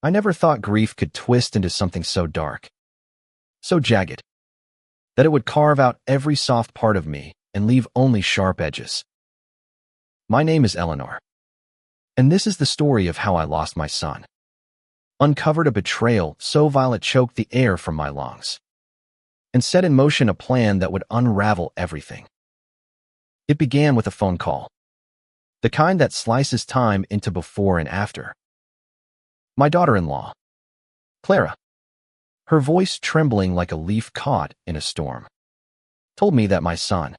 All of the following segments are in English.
I never thought grief could twist into something so dark, so jagged, that it would carve out every soft part of me and leave only sharp edges. My name is Eleanor, and this is the story of how I lost my son. Uncovered a betrayal so vile it choked the air from my lungs, and set in motion a plan that would unravel everything. It began with a phone call, the kind that slices time into before and after. My daughter-in-law, Clara, her voice trembling like a leaf caught in a storm, told me that my son,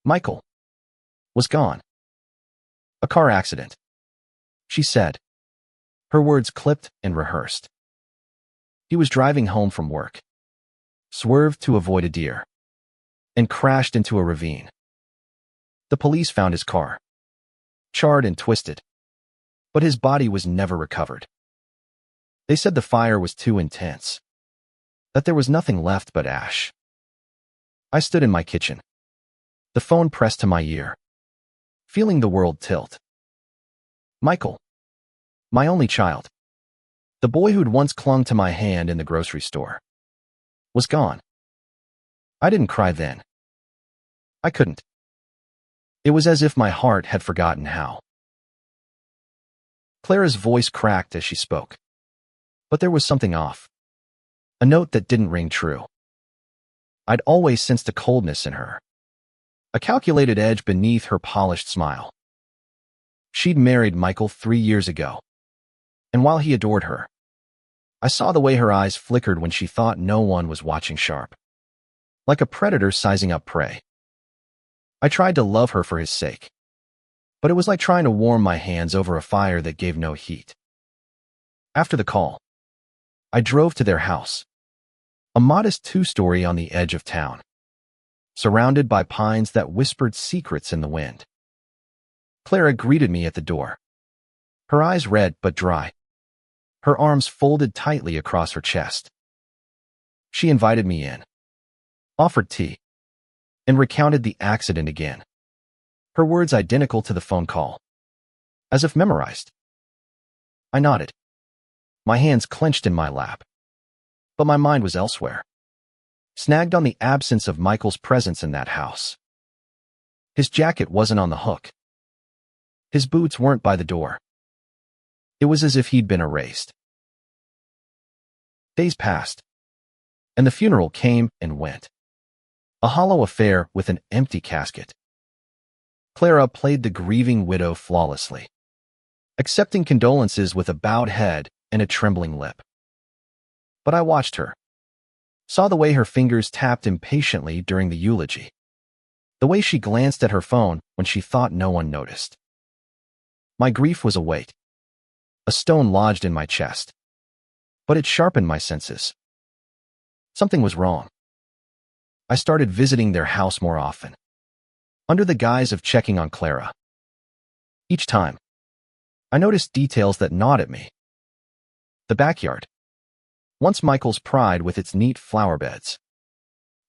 Michael, was gone. A car accident, she said, her words clipped and rehearsed. He was driving home from work, swerved to avoid a deer, and crashed into a ravine. The police found his car, charred and twisted, but his body was never recovered. They said the fire was too intense, that there was nothing left but ash. I stood in my kitchen, the phone pressed to my ear, feeling the world tilt. Michael, my only child, the boy who'd once clung to my hand in the grocery store, was gone. I didn't cry then. I couldn't. It was as if my heart had forgotten how. Clara's voice cracked as she spoke, but there was something off, a note that didn't ring true. I'd always sensed a coldness in her, a calculated edge beneath her polished smile. She'd married Michael 3 years ago, and while he adored her, I saw the way her eyes flickered when she thought no one was watching sharp, like a predator sizing up prey. I tried to love her for his sake, but it was like trying to warm my hands over a fire that gave no heat. After the call, I drove to their house, a modest 2-story on the edge of town, surrounded by pines that whispered secrets in the wind. Clara greeted me at the door, her eyes red but dry, her arms folded tightly across her chest. She invited me in, offered tea, and recounted the accident again, her words identical to the phone call, as if memorized. I nodded, my hands clenched in my lap, but my mind was elsewhere, snagged on the absence of Michael's presence in that house. His jacket wasn't on the hook. His boots weren't by the door. It was as if he'd been erased. Days passed, and the funeral came and went, a hollow affair with an empty casket. Clara played the grieving widow flawlessly, accepting condolences with a bowed head and a trembling lip. But I watched her, saw the way her fingers tapped impatiently during the eulogy, the way she glanced at her phone when she thought no one noticed. My grief was a weight, a stone lodged in my chest, but it sharpened my senses. Something was wrong. I started visiting their house more often, under the guise of checking on Clara. Each time, I noticed details that gnawed at me. The backyard, once Michael's pride with its neat flower beds,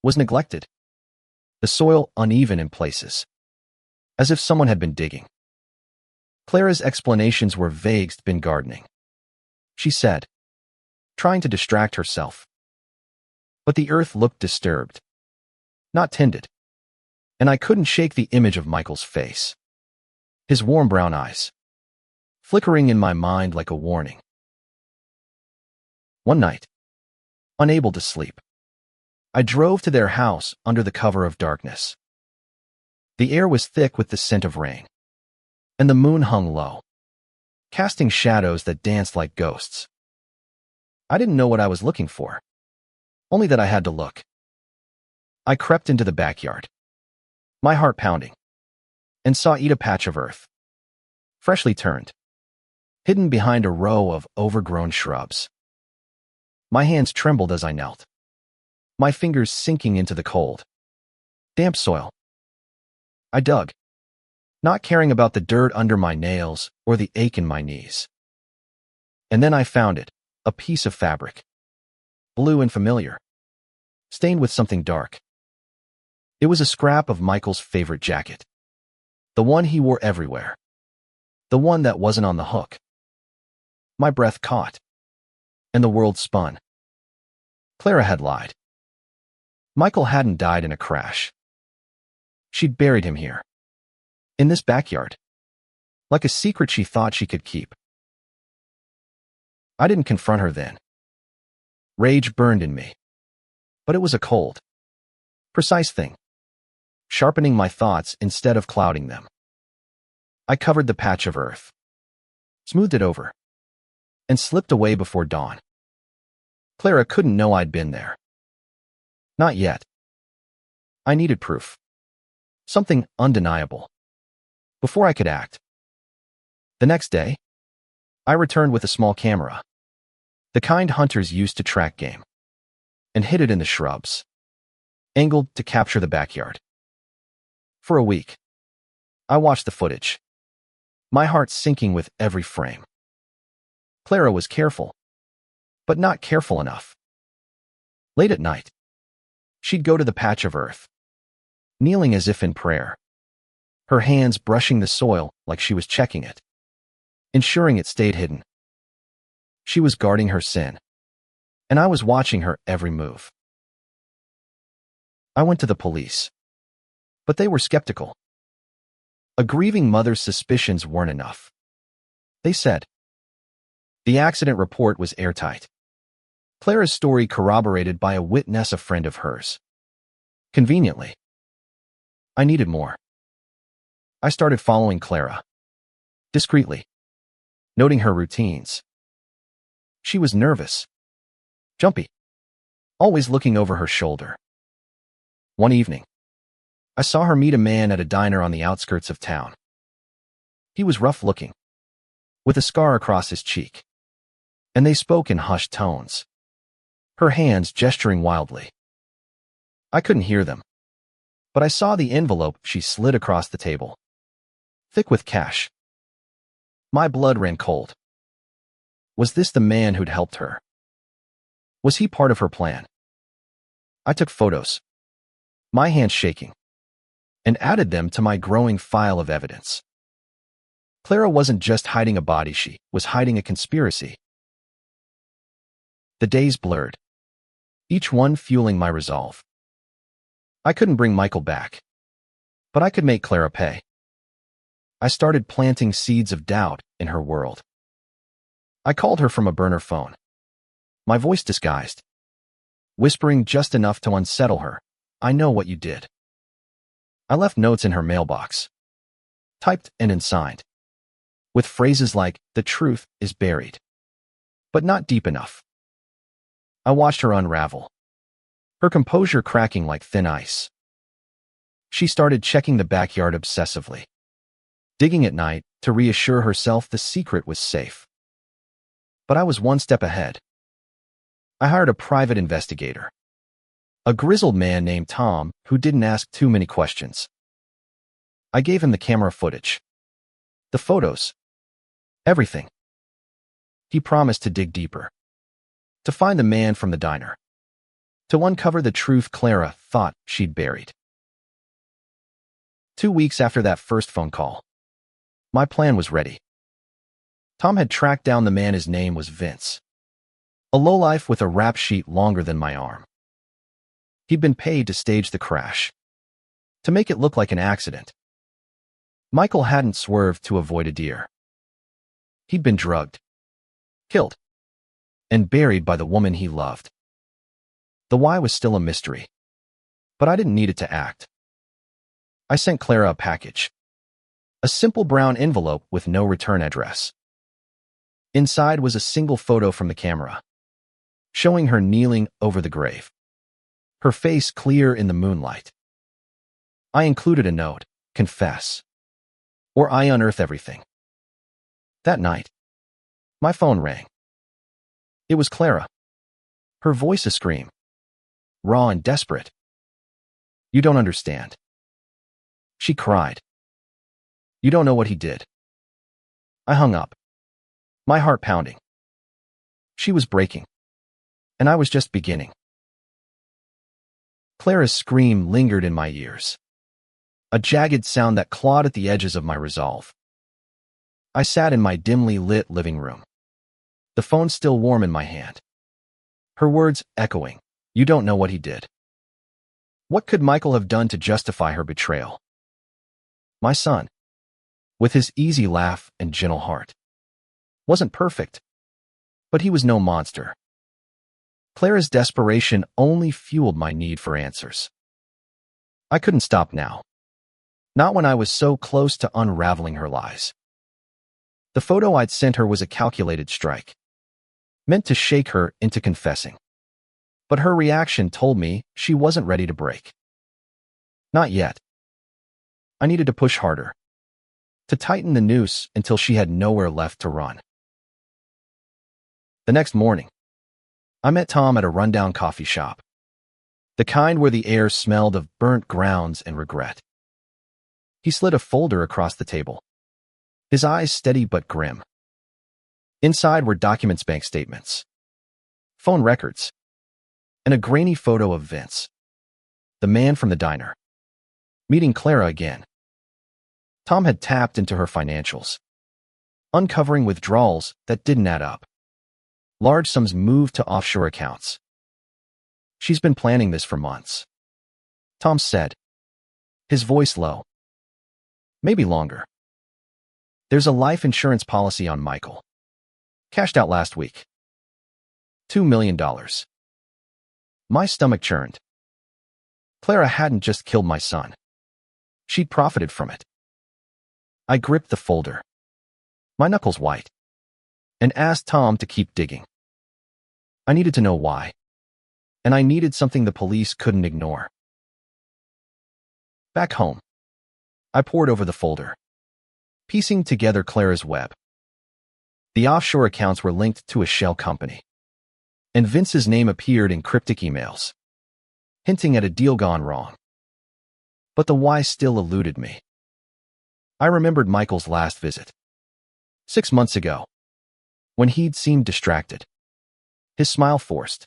was neglected, the soil uneven in places, as if someone had been digging. Clara's explanations were vague. Been gardening, she said, trying to distract herself. But the earth looked disturbed, not tended, and I couldn't shake the image of Michael's face, his warm brown eyes, flickering in my mind like a warning. One night, unable to sleep, I drove to their house under the cover of darkness. The air was thick with the scent of rain, and the moon hung low, casting shadows that danced like ghosts. I didn't know what I was looking for, only that I had to look. I crept into the backyard, my heart pounding, and saw a patch of earth, freshly turned, hidden behind a row of overgrown shrubs. My hands trembled as I knelt, my fingers sinking into the cold, damp soil. I dug, not caring about the dirt under my nails or the ache in my knees. And then I found it, a piece of fabric, blue and familiar, stained with something dark. It was a scrap of Michael's favorite jacket, the one he wore everywhere, the one that wasn't on the hook. My breath caught, and the world spun. Clara had lied. Michael hadn't died in a crash. She'd buried him here, in this backyard, like a secret she thought she could keep. I didn't confront her then. Rage burned in me. But it was a cold, precise thing, sharpening my thoughts instead of clouding them. I covered the patch of earth, smoothed it over, and slipped away before dawn. Clara couldn't know I'd been there. Not yet. I needed proof. Something undeniable. Before I could act. The next day, I returned with a small camera, the kind hunters used to track game, and hid it in the shrubs, angled to capture the backyard. For a week, I watched the footage, my heart sinking with every frame. Clara was careful, but not careful enough. Late at night, she'd go to the patch of earth, kneeling as if in prayer, her hands brushing the soil like she was checking it, ensuring it stayed hidden. She was guarding her sin, and I was watching her every move. I went to the police, but they were skeptical. A grieving mother's suspicions weren't enough. They said the accident report was airtight. Clara's story corroborated by a witness, a friend of hers. Conveniently, I needed more. I started following Clara, discreetly, noting her routines. She was nervous, jumpy, always looking over her shoulder. One evening, I saw her meet a man at a diner on the outskirts of town. He was rough-looking, with a scar across his cheek, and they spoke in hushed tones, her hands gesturing wildly. I couldn't hear them, but I saw the envelope she slid across the table, thick with cash. My blood ran cold. Was this the man who'd helped her? Was he part of her plan? I took photos, my hands shaking, and added them to my growing file of evidence. Clara wasn't just hiding a body, she was hiding a conspiracy. The days blurred, each one fueling my resolve. I couldn't bring Michael back, but I could make Clara pay. I started planting seeds of doubt in her world. I called her from a burner phone, my voice disguised, whispering just enough to unsettle her. I know what you did. I left notes in her mailbox, typed and unsigned, with phrases like, the truth is buried, but not deep enough. I watched her unravel, her composure cracking like thin ice. She started checking the backyard obsessively, digging at night to reassure herself the secret was safe. But I was one step ahead. I hired a private investigator, a grizzled man named Tom who didn't ask too many questions. I gave him the camera footage, the photos, everything. He promised to dig deeper, to find the man from the diner, to uncover the truth Clara thought she'd buried. 2 weeks after that first phone call, my plan was ready. Tom had tracked down the man. His name was Vince, a lowlife with a rap sheet longer than my arm. He'd been paid to stage the crash, to make it look like an accident. Michael hadn't swerved to avoid a deer. He'd been drugged, killed, and buried by the woman he loved. The why was still a mystery, but I didn't need it to act. I sent Clara a package, a simple brown envelope with no return address. Inside was a single photo from the camera, showing her kneeling over the grave, her face clear in the moonlight. I included a note, confess, or I unearth everything. That night, my phone rang. It was Clara, her voice a scream, raw and desperate. You don't understand. She cried. You don't know what he did. I hung up, my heart pounding. She was breaking, and I was just beginning. Clara's scream lingered in my ears, a jagged sound that clawed at the edges of my resolve. I sat in my dimly lit living room, the phone still warm in my hand. Her words echoing, "You don't know what he did." What could Michael have done to justify her betrayal? My son, with his easy laugh and gentle heart, wasn't perfect, but he was no monster. Clara's desperation only fueled my need for answers. I couldn't stop now. Not when I was so close to unraveling her lies. The photo I'd sent her was a calculated strike, meant to shake her into confessing. But her reaction told me she wasn't ready to break. Not yet. I needed to push harder, to tighten the noose until she had nowhere left to run. The next morning, I met Tom at a rundown coffee shop, the kind where the air smelled of burnt grounds and regret. He slid a folder across the table, his eyes steady but grim. Inside were documents, bank statements, phone records, and a grainy photo of Vince, the man from the diner, meeting Clara again. Tom had tapped into her financials, uncovering withdrawals that didn't add up. Large sums moved to offshore accounts. "She's been planning this for months," Tom said, his voice low. "Maybe longer. There's a life insurance policy on Michael. Cashed out last week. $2 million. My stomach churned. Clara hadn't just killed my son. She'd profited from it. I gripped the folder, my knuckles white, and asked Tom to keep digging. I needed to know why, and I needed something the police couldn't ignore. Back home, I pored over the folder, piecing together Clara's web. The offshore accounts were linked to a shell company, and Vince's name appeared in cryptic emails, hinting at a deal gone wrong. But the why still eluded me. I remembered Michael's last visit, 6 months ago, when he'd seemed distracted, his smile forced.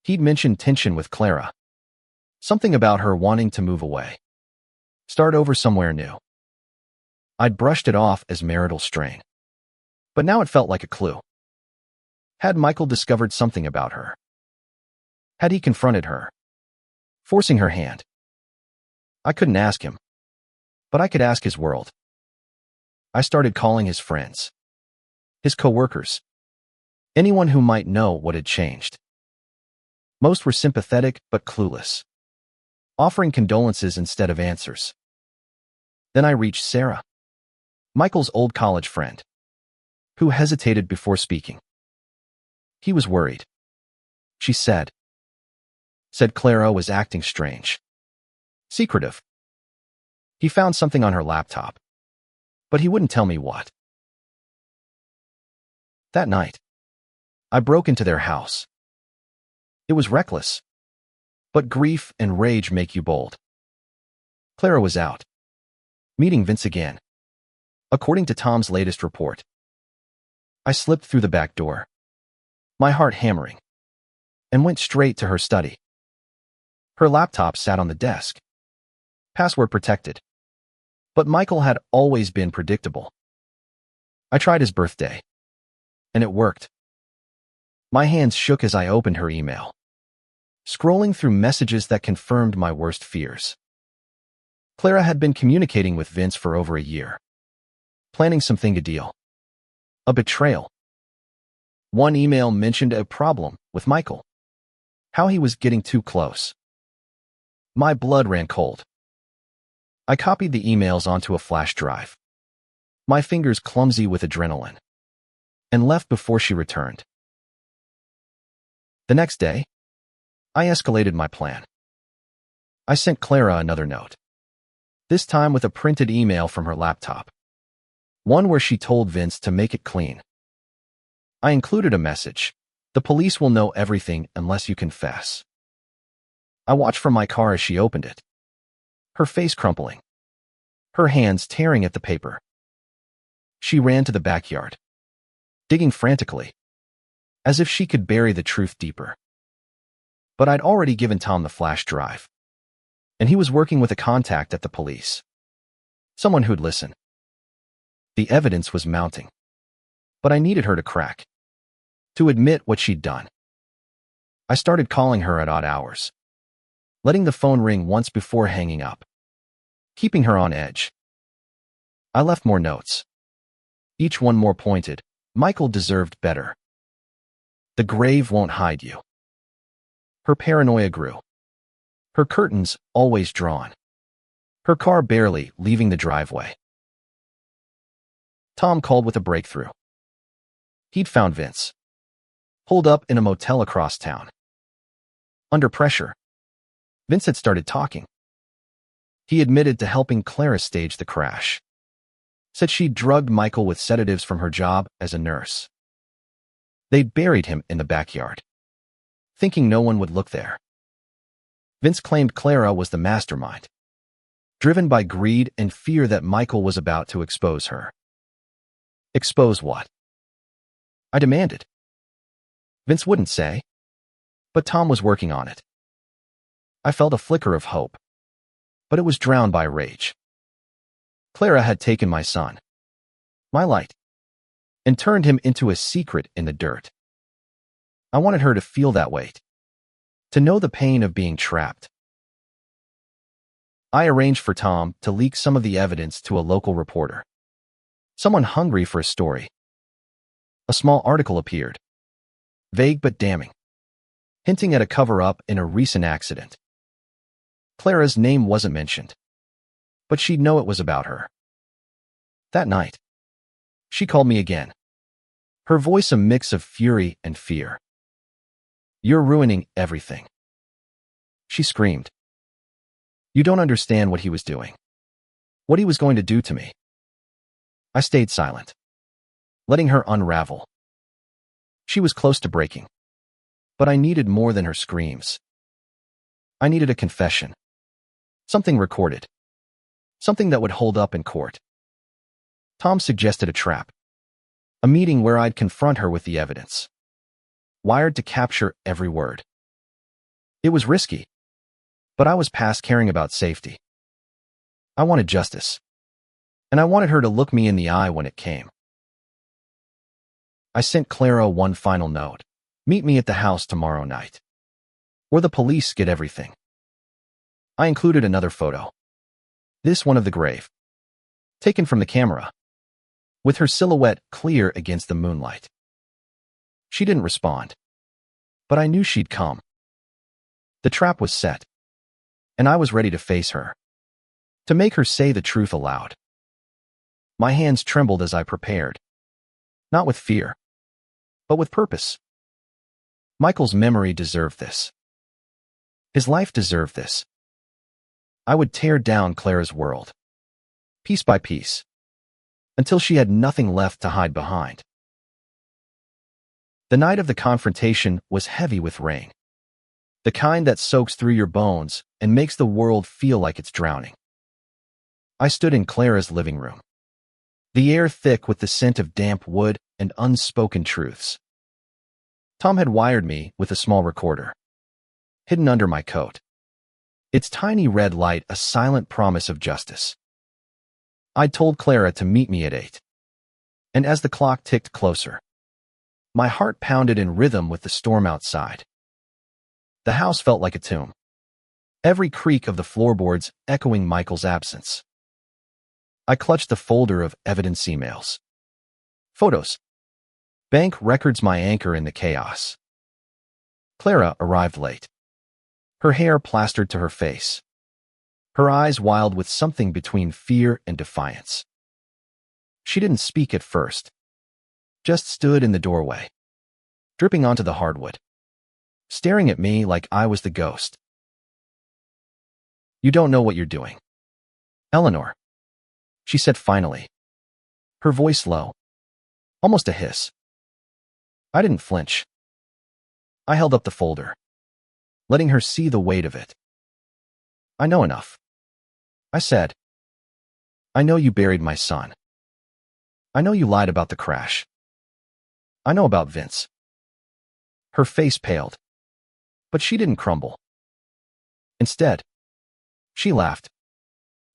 He'd mentioned tension with Clara, something about her wanting to move away, start over somewhere new. I'd brushed it off as marital strain, but now it felt like a clue. Had Michael discovered something about her? Had he confronted her, forcing her hand? I couldn't ask him, but I could ask his world. I started calling his friends, his coworkers, anyone who might know what had changed. Most were sympathetic but clueless, offering condolences instead of answers. Then I reached Sarah, Michael's old college friend, who hesitated before speaking. He was worried. She said Clara was acting strange, secretive. He found something on her laptop, but he wouldn't tell me what. That night, I broke into their house. It was reckless, but grief and rage make you bold. Clara was out, meeting Vince again, according to Tom's latest report. I slipped through the back door, my heart hammering, and went straight to her study. Her laptop sat on the desk, password protected, but Michael had always been predictable. I tried his birthday, and it worked. My hands shook as I opened her email, scrolling through messages that confirmed my worst fears. Clara had been communicating with Vince for over a year, planning something, a deal, a betrayal. One email mentioned a problem with Michael, how he was getting too close. My blood ran cold. I copied the emails onto a flash drive, my fingers clumsy with adrenaline, and left before she returned. The next day, I escalated my plan. I sent Clara another note, this time with a printed email from her laptop, one where she told Vince to make it clean. I included a message, "The police will know everything unless you confess." I watched from my car as she opened it, her face crumpling, her hands tearing at the paper. She ran to the backyard, digging frantically, as if she could bury the truth deeper. But I'd already given Tom the flash drive, and he was working with a contact at the police, someone who'd listen. The evidence was mounting, but I needed her to crack. to admit what she'd done. I started calling her at odd hours, letting the phone ring once before hanging up, keeping her on edge. I left more notes, each one more pointed. Michael deserved better. The grave won't hide you. Her paranoia grew. Her curtains always drawn. Her car barely leaving the driveway. Tom called with a breakthrough. He'd found Vince, pulled up in a motel across town. Under pressure, Vince had started talking. He admitted to helping Clara stage the crash. Said she'd drugged Michael with sedatives from her job as a nurse. They'd buried him in the backyard, thinking no one would look there. Vince claimed Clara was the mastermind, driven by greed and fear that Michael was about to expose her. Expose what? I demanded. Vince wouldn't say, but Tom was working on it. I felt a flicker of hope, but it was drowned by rage. Clara had taken my son, my light, and turned him into a secret in the dirt. I wanted her to feel that weight, to know the pain of being trapped. I arranged for Tom to leak some of the evidence to a local reporter, someone hungry for a story. A small article appeared, vague but damning, hinting at a cover-up in a recent accident. Clara's name wasn't mentioned, but she'd know it was about her. That night, she called me again, her voice a mix of fury and fear. "You're ruining everything," she screamed. "You don't understand what he was doing, what he was going to do to me." I stayed silent, letting her unravel. She was close to breaking, but I needed more than her screams. I needed a confession, something recorded, something that would hold up in court. Tom suggested a trap, a meeting where I'd confront her with the evidence, wired to capture every word. It was risky, but I was past caring about safety. I wanted justice, and I wanted her to look me in the eye when it came. I sent Clara one final note. "Meet me at the house tomorrow night, or the police get everything." I included another photo, this one of the grave, taken from the camera, with her silhouette clear against the moonlight. She didn't respond, but I knew she'd come. The trap was set, and I was ready to face her, to make her say the truth aloud. My hands trembled as I prepared, not with fear, but with purpose. Michael's memory deserved this. His life deserved this. I would tear down Clara's world, piece by piece, until she had nothing left to hide behind. The night of the confrontation was heavy with rain, the kind that soaks through your bones and makes the world feel like it's drowning. I stood in Clara's living room, the air thick with the scent of damp wood and unspoken truths. Tom had wired me with a small recorder, hidden under my coat, its tiny red light a silent promise of justice. I'd told Clara to meet me at 8, and as the clock ticked closer, my heart pounded in rhythm with the storm outside. The house felt like a tomb, every creak of the floorboards echoing Michael's absence. I clutched the folder of evidence emails, photos, bank records, my anchor in the chaos. Clara arrived late, her hair plastered to her face, her eyes wild with something between fear and defiance. She didn't speak at first, just stood in the doorway, dripping onto the hardwood, staring at me like I was the ghost. "You don't know what you're doing, Eleanor," she said finally, her voice low, almost a hiss. I didn't flinch. I held up the folder, letting her see the weight of it. "I know enough," I said. "I know you buried my son. I know you lied about the crash. I know about Vince." Her face paled, but she didn't crumble. Instead, she laughed,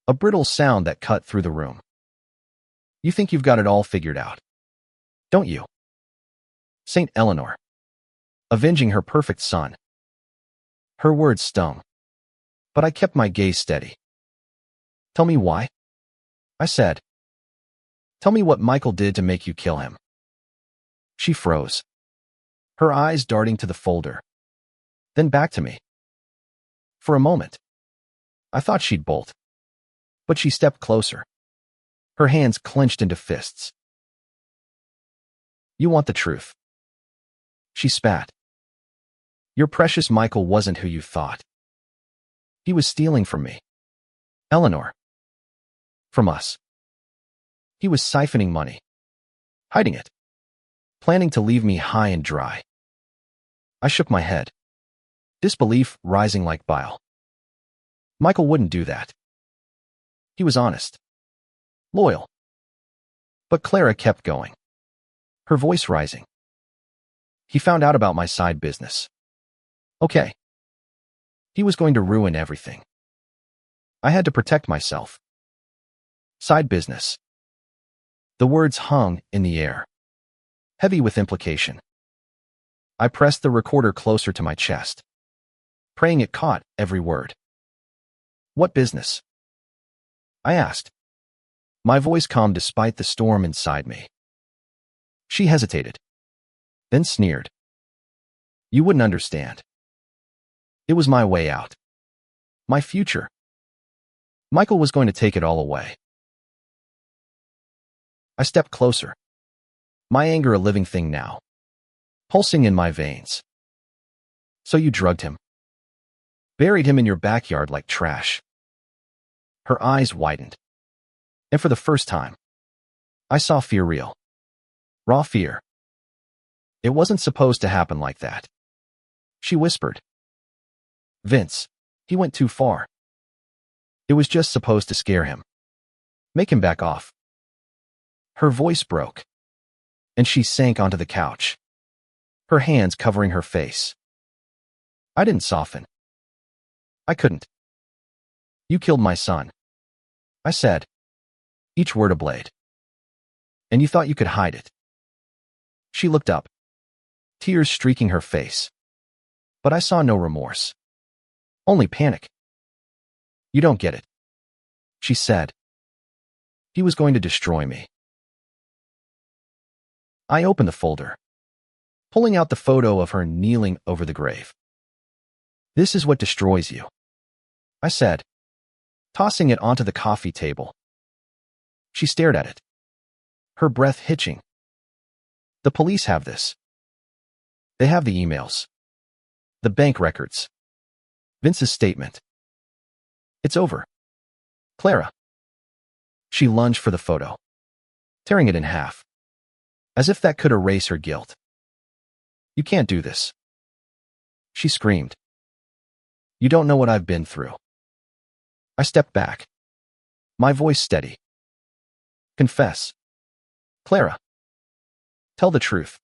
a brittle sound that cut through the room. "You think you've got it all figured out, don't you? Saint Eleanor, avenging her perfect son. Her words stung, but I kept my gaze steady. Tell me why? I said. Tell me what Michael did to make you kill him. She froze, her eyes darting to the folder, then back to me. For a moment, I thought she'd bolt, but she stepped closer, her hands clenched into fists. You want the truth? She spat. Your precious Michael wasn't who you thought. He was stealing from me, Eleanor. From us. He was siphoning money, hiding it, planning to leave me high and dry. I shook my head, disbelief rising like bile. Michael wouldn't do that. He was honest, loyal. But Clara kept going, her voice rising. He found out about my side business. Okay. He was going to ruin everything. I had to protect myself. Side business. The words hung in the air, heavy with implication. I pressed the recorder closer to my chest, praying it caught every word. What business? I asked, my voice calm despite the storm inside me. She hesitated, then sneered. You wouldn't understand. It was my way out. My future. Michael was going to take it all away. I stepped closer, my anger a living thing now, pulsing in my veins. So you drugged him. Buried him in your backyard like trash. Her eyes widened. And for the first time, I saw fear real. Raw fear. It wasn't supposed to happen like that. She whispered. Vince, he went too far. It was just supposed to scare him. Make him back off. Her voice broke, and she sank onto the couch, her hands covering her face. I didn't soften. I couldn't. You killed my son, I said, each word a blade. And you thought you could hide it. She looked up, tears streaking her face. But I saw no remorse. Only panic. You don't get it, she said. He was going to destroy me. I opened the folder, pulling out the photo of her kneeling over the grave. This is what destroys you, I said, tossing it onto the coffee table. She stared at it, her breath hitching. The police have this. They have the emails, the bank records, Vince's statement. It's over. Clara. She lunged for the photo, tearing it in half, as if that could erase her guilt. You can't do this, she screamed. You don't know what I've been through. I stepped back, my voice steady. Confess. Clara. Tell the truth,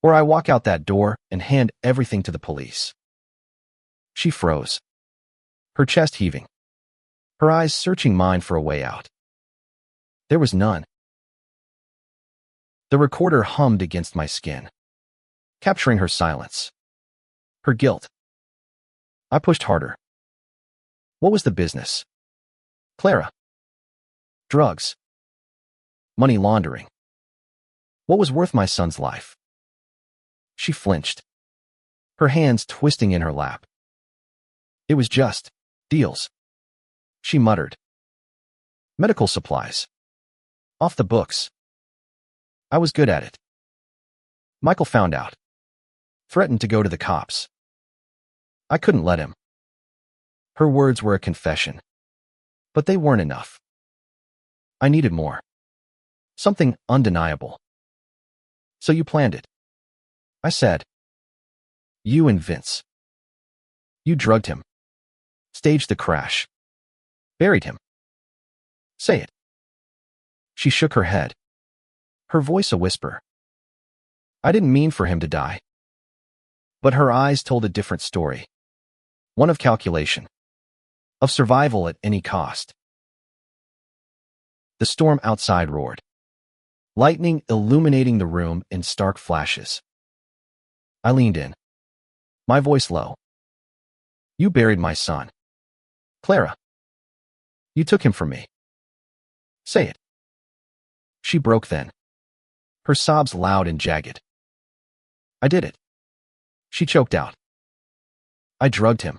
or I walk out that door and hand everything to the police. She froze, her chest heaving, her eyes searching mine for a way out. There was none. The recorder hummed against my skin, capturing her silence, her guilt. I pushed harder. What was the business? Clara. Drugs. Money laundering. What was worth my son's life? She flinched, her hands twisting in her lap. It was just deals, she muttered. Medical supplies. Off the books. I was good at it. Michael found out. Threatened to go to the cops. I couldn't let him. Her words were a confession, but they weren't enough. I needed more. Something undeniable. So you planned it, I said. You and Vince. You drugged him. Staged the crash. Buried him. Say it. She shook her head, her voice a whisper. I didn't mean for him to die. But her eyes told a different story. One of calculation. Of survival at any cost. The storm outside roared, lightning illuminating the room in stark flashes. I leaned in, my voice low. You buried my son. Clara. You took him from me. Say it. She broke then, her sobs loud and jagged. I did it. She choked out. I drugged him.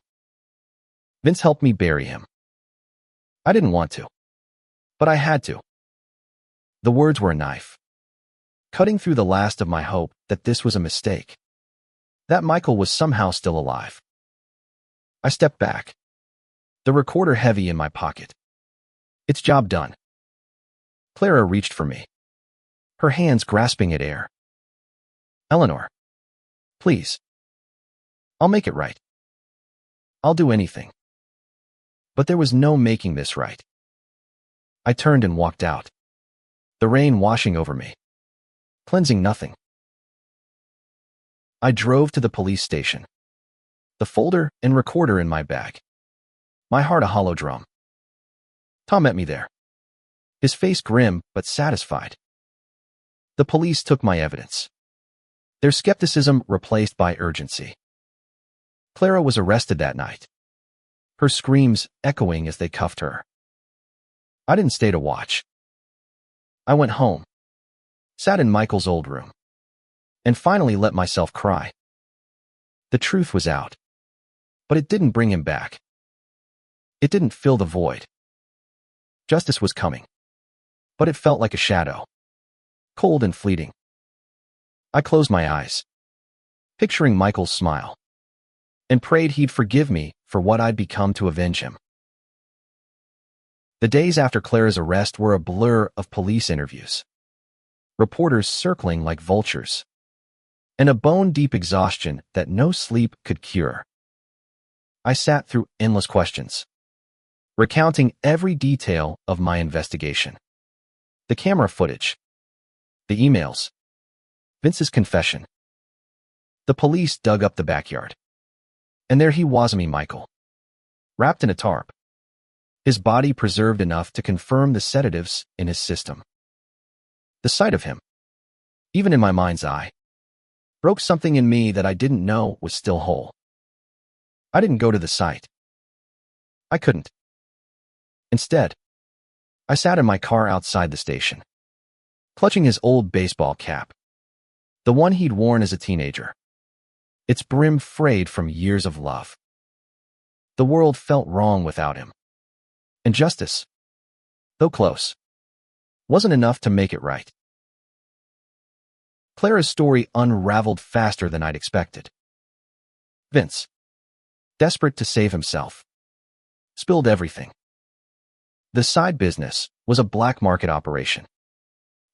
Vince helped me bury him. I didn't want to, but I had to. The words were a knife, cutting through the last of my hope that this was a mistake, that Michael was somehow still alive. I stepped back, the recorder heavy in my pocket. Its job done. Clara reached for me, her hands grasping at air. Eleanor, please. I'll make it right. I'll do anything. But there was no making this right. I turned and walked out, the rain washing over me, cleansing nothing. I drove to the police station, the folder and recorder in my bag, my heart a hollow drum. Tom met me there, his face grim but satisfied. The police took my evidence, their skepticism replaced by urgency. Clara was arrested that night, her screams echoing as they cuffed her. I didn't stay to watch. I went home, sat in Michael's old room, and finally let myself cry. The truth was out, but it didn't bring him back. It didn't fill the void. Justice was coming, but it felt like a shadow, cold and fleeting. I closed my eyes, picturing Michael's smile, and prayed he'd forgive me for what I'd become to avenge him. The days after Clara's arrest were a blur of police interviews, reporters circling like vultures, and a bone-deep exhaustion that no sleep could cure. I sat through endless questions, recounting every detail of my investigation. The camera footage, the emails, Vince's confession. The police dug up the backyard, and there he was, Michael, wrapped in a tarp, his body preserved enough to confirm the sedatives in his system. The sight of him, even in my mind's eye, broke something in me that I didn't know was still whole. I didn't go to the site. I couldn't. Instead, I sat in my car outside the station, clutching his old baseball cap, the one he'd worn as a teenager, its brim frayed from years of love. The world felt wrong without him, and justice, though close, wasn't enough to make it right. Clara's story unraveled faster than I'd expected. Vince, desperate to save himself, spilled everything. The side business was a black market operation,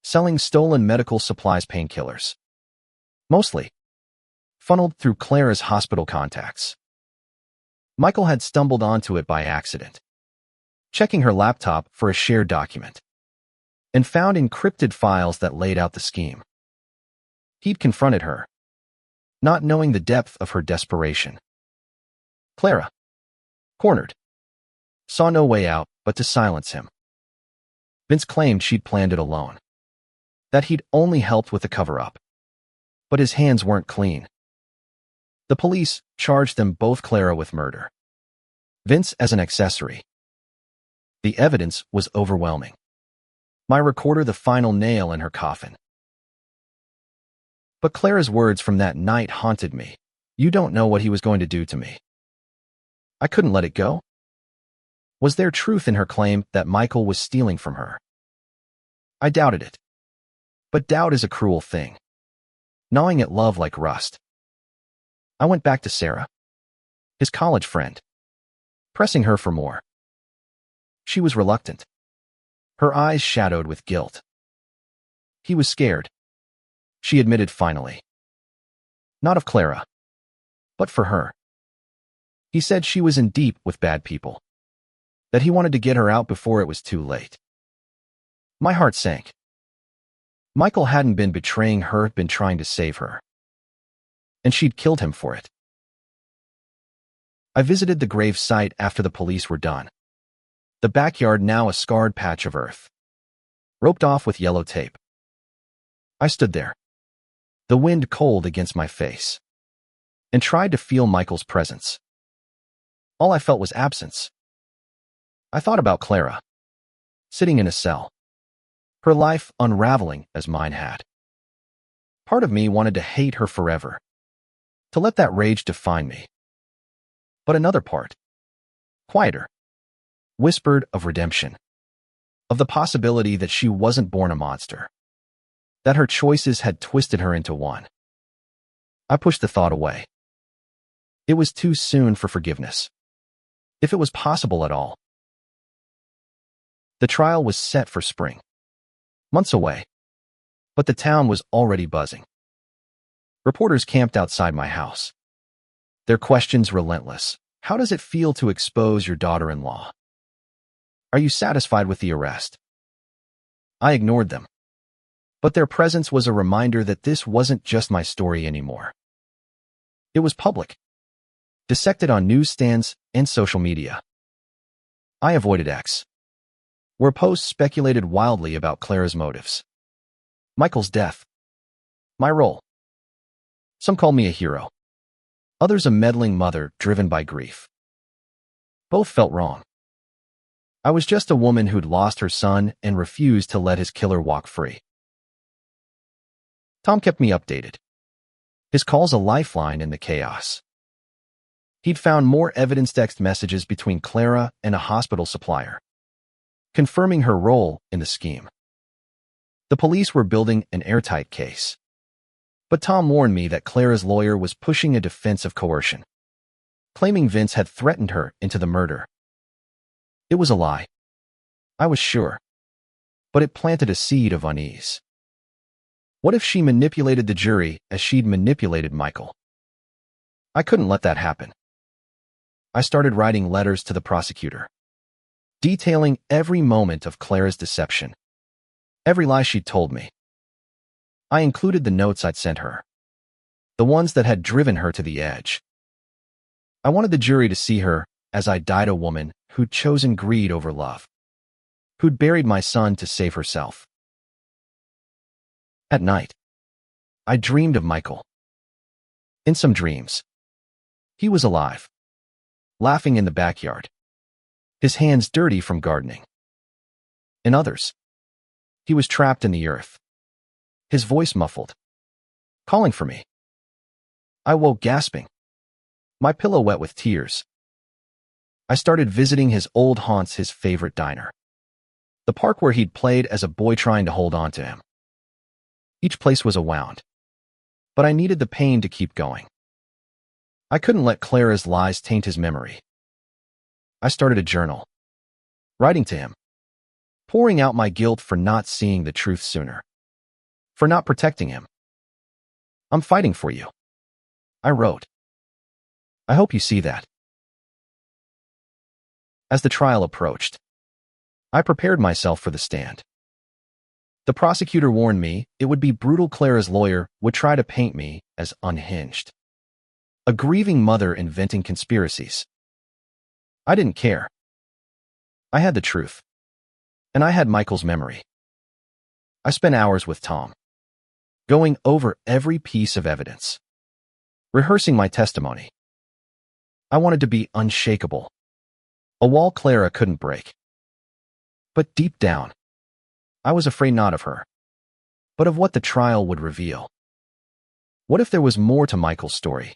selling stolen medical supplies, painkillers, mostly funneled through Clara's hospital contacts. Michael had stumbled onto it by accident, checking her laptop for a shared document, and found encrypted files that laid out the scheme. He'd confronted her, not knowing the depth of her desperation. Clara, cornered, saw no way out but to silence him. Vince claimed she'd planned it alone, that he'd only helped with the cover-up, but his hands weren't clean. The police charged them both, Clara with murder, Vince as an accessory. The evidence was overwhelming. My recorder the final nail in her coffin. But Clara's words from that night haunted me. You don't know what he was going to do to me. I couldn't let it go. Was there truth in her claim that Michael was stealing from her? I doubted it. But doubt is a cruel thing, gnawing at love like rust. I went back to Sarah, his college friend, pressing her for more. She was reluctant, her eyes shadowed with guilt. He was scared, she admitted finally. Not of Clara, but for her. He said she was in deep with bad people, that he wanted to get her out before it was too late. My heart sank. Michael hadn't been betraying her, been trying to save her. And she'd killed him for it. I visited the grave site after the police were done. The backyard now a scarred patch of earth, roped off with yellow tape. I stood there, the wind cold against my face. and tried to feel Michael's presence. All I felt was absence. I thought about Clara, sitting in a cell, her life unraveling as mine had. Part of me wanted to hate her forever, to let that rage define me. But another part, quieter, whispered of redemption, of the possibility that she wasn't born a monster, that her choices had twisted her into one. I pushed the thought away. It was too soon for forgiveness, if it was possible at all. The trial was set for spring, months away, but the town was already buzzing. Reporters camped outside my house, their questions relentless. How does it feel to expose your daughter-in-law? Are you satisfied with the arrest? I ignored them, but their presence was a reminder that this wasn't just my story anymore. It was public, dissected on newsstands and social media. I avoided X, where posts speculated wildly about Clara's motives, Michael's death, my role. Some called me a hero, others a meddling mother driven by grief. Both felt wrong. I was just a woman who'd lost her son and refused to let his killer walk free. Tom kept me updated, his calls a lifeline in the chaos. He'd found more evidence text messages between Clara and a hospital supplier, confirming her role in the scheme. The police were building an airtight case, but Tom warned me that Clara's lawyer was pushing a defense of coercion, claiming Vince had threatened her into the murder. It was a lie, I was sure, but it planted a seed of unease. What if she manipulated the jury as she'd manipulated Michael? I couldn't let that happen. I started writing letters to the prosecutor, detailing every moment of Clara's deception, every lie she'd told me. I included the notes I'd sent her, the ones that had driven her to the edge. I wanted the jury to see her as I died a woman who'd chosen greed over love, who'd buried my son to save herself. At night, I dreamed of Michael. In some dreams, he was alive, laughing in the backyard, his hands dirty from gardening. In others, he was trapped in the earth, his voice muffled, calling for me. I woke gasping, my pillow wet with tears. I started visiting his old haunts, his favorite diner, the park where he'd played as a boy trying to hold on to him. Each place was a wound, but I needed the pain to keep going. I couldn't let Clara's lies taint his memory. I started a journal, writing to him, pouring out my guilt for not seeing the truth sooner, for not protecting him. I'm fighting for you, I wrote. I hope you see that. As the trial approached, I prepared myself for the stand. The prosecutor warned me it would be brutal. Clara's lawyer would try to paint me as unhinged, a grieving mother inventing conspiracies. I didn't care. I had the truth, and I had Michael's memory. I spent hours with Tom, going over every piece of evidence, rehearsing my testimony. I wanted to be unshakable, a wall Clara couldn't break. But deep down, I was afraid not of her, but of what the trial would reveal. What if there was more to Michael's story?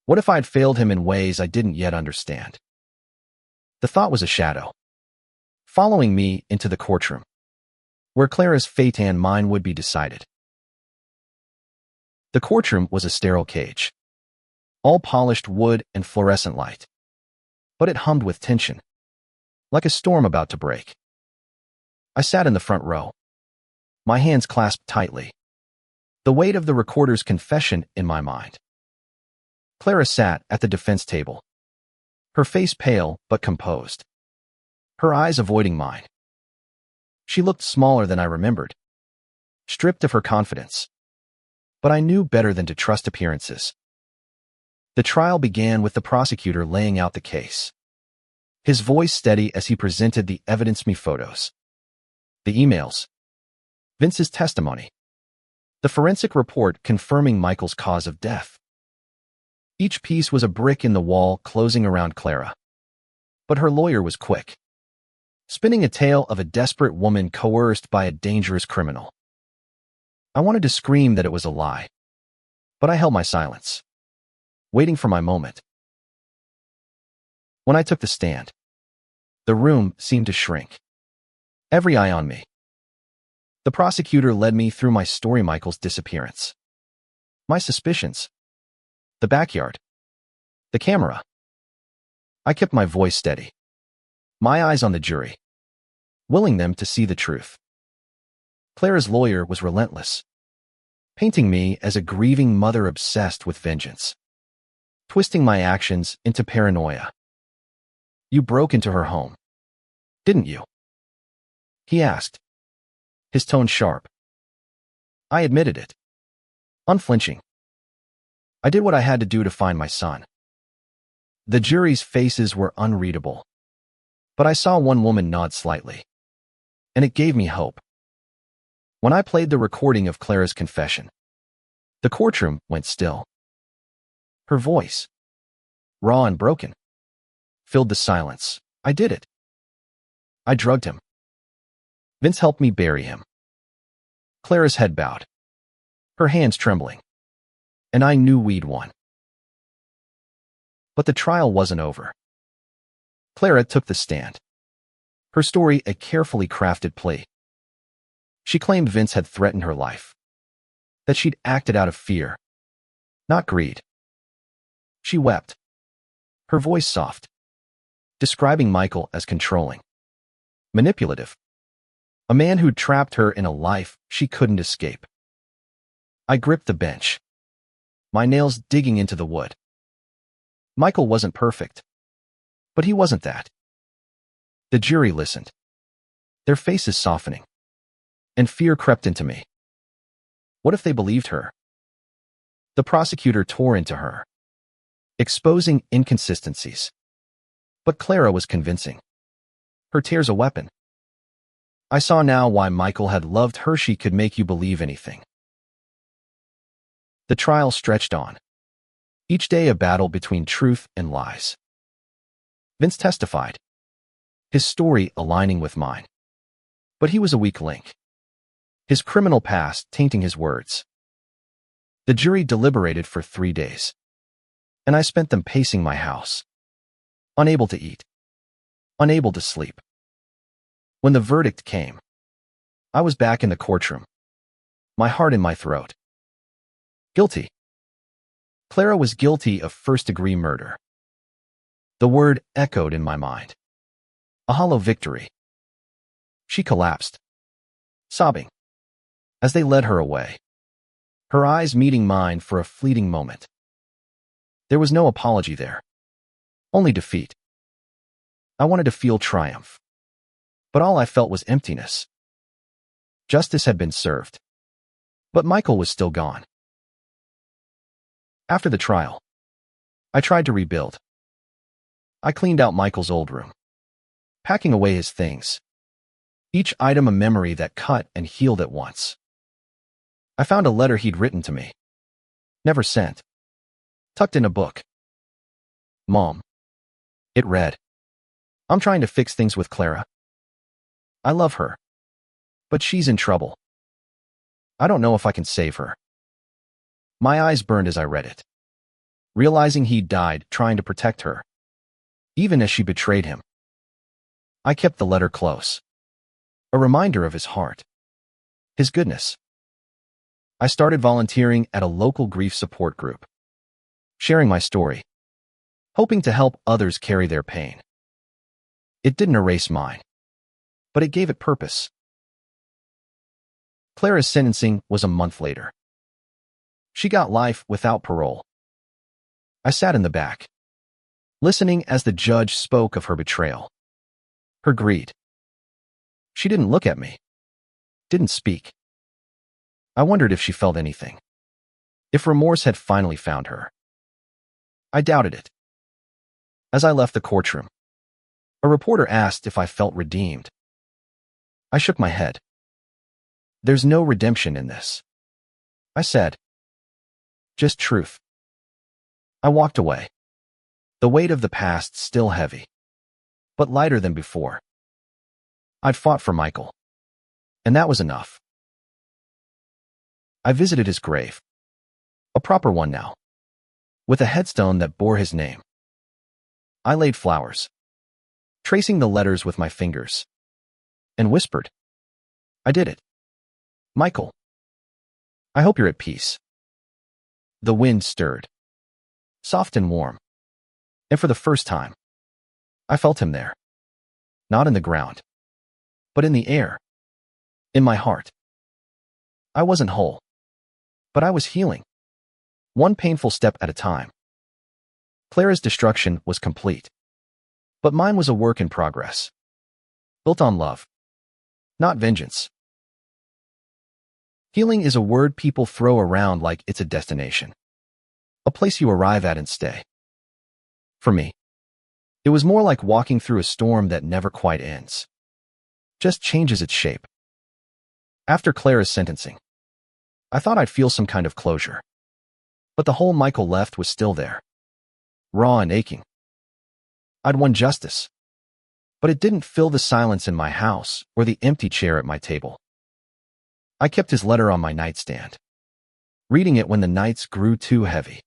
What if I'd failed him in ways I didn't yet understand? The thought was a shadow, following me into the courtroom, where Clara's fate and mine would be decided. The courtroom was a sterile cage, all polished wood and fluorescent light, but it hummed with tension, like a storm about to break. I sat in the front row, my hands clasped tightly, the weight of the recorder's confession in my mind. Clara sat at the defense table, her face pale but composed, her eyes avoiding mine. She looked smaller than I remembered, stripped of her confidence. But I knew better than to trust appearances. The trial began with the prosecutor laying out the case, his voice steady as he presented the evidence, me photos, the emails, Vince's testimony, the forensic report confirming Michael's cause of death. Each piece was a brick in the wall closing around Clara. But her lawyer was quick, spinning a tale of a desperate woman coerced by a dangerous criminal. I wanted to scream that it was a lie, but I held my silence, waiting for my moment. When I took the stand, the room seemed to shrink, every eye on me. The prosecutor led me through my story: Michael's disappearance, my suspicions, the backyard, the camera. I kept my voice steady, my eyes on the jury, willing them to see the truth. Clara's lawyer was relentless, painting me as a grieving mother obsessed with vengeance, twisting my actions into paranoia. "You broke into her home, didn't you?" he asked, his tone sharp. I admitted it, unflinching. I did what I had to do to find my son. The jury's faces were unreadable, but I saw one woman nod slightly, and it gave me hope. When I played the recording of Clara's confession, the courtroom went still. Her voice, raw and broken, filled the silence. "I did it. I drugged him. Vince helped me bury him." Clara's head bowed, her hands trembling, and I knew we'd won. But the trial wasn't over. Clara took the stand, her story a carefully crafted plea. She claimed Vince had threatened her life, that she'd acted out of fear, not greed. She wept, her voice soft, describing Michael as controlling, manipulative, a man who'd trapped her in a life she couldn't escape. I gripped the bench, my nails digging into the wood. Michael wasn't perfect, but he wasn't that. The jury listened, their faces softening, and fear crept into me. What if they believed her? The prosecutor tore into her, exposing inconsistencies. But Clara was convincing, her tears a weapon. I saw now why Michael had loved her. She could make you believe anything. The trial stretched on, each day a battle between truth and lies. Vince testified, his story aligning with mine. But he was a weak link, his criminal past tainting his words. The jury deliberated for 3 days, and I spent them pacing my house, unable to eat, unable to sleep. When the verdict came, I was back in the courtroom, my heart in my throat. Guilty. Clara was guilty of first-degree murder. The word echoed in my mind, a hollow victory. She collapsed, sobbing, as they led her away, her eyes meeting mine for a fleeting moment. There was no apology there, only defeat. I wanted to feel triumph, but all I felt was emptiness. Justice had been served, but Michael was still gone. After the trial, I tried to rebuild. I cleaned out Michael's old room, packing away his things, each item a memory that cut and healed at once. I found a letter he'd written to me, never sent, tucked in a book. "Mom," it read, "I'm trying to fix things with Clara. I love her, but she's in trouble. I don't know if I can save her." My eyes burned as I read it, realizing he'd died trying to protect her, even as she betrayed him. I kept the letter close, a reminder of his heart, his goodness. I started volunteering at a local grief support group, sharing my story, hoping to help others carry their pain. It didn't erase mine, but it gave it purpose. Clara's sentencing was a month later. She got life without parole. I sat in the back, listening as the judge spoke of her betrayal, her greed. She didn't look at me, didn't speak. I wondered if she felt anything, if remorse had finally found her. I doubted it. As I left the courtroom, a reporter asked if I felt redeemed. I shook my head. "There's no redemption in this," I said. "Just truth." I walked away, the weight of the past still heavy, but lighter than before. I'd fought for Michael, and that was enough. I visited his grave, a proper one now, with a headstone that bore his name. I laid flowers, tracing the letters with my fingers, and whispered, "I did it. Michael, I hope you're at peace." The wind stirred, soft and warm, and for the first time, I felt him there, not in the ground, but in the air, in my heart. I wasn't whole, but I was healing, one painful step at a time. Clara's destruction was complete, but mine was a work in progress, built on love, not vengeance. Healing is a word people throw around like it's a destination, a place you arrive at and stay. For me, it was more like walking through a storm that never quite ends, just changes its shape. After Clara's sentencing, I thought I'd feel some kind of closure, but the hole Michael left was still there, raw and aching. I'd won justice, but it didn't fill the silence in my house or the empty chair at my table. I kept his letter on my nightstand, reading it when the nights grew too heavy.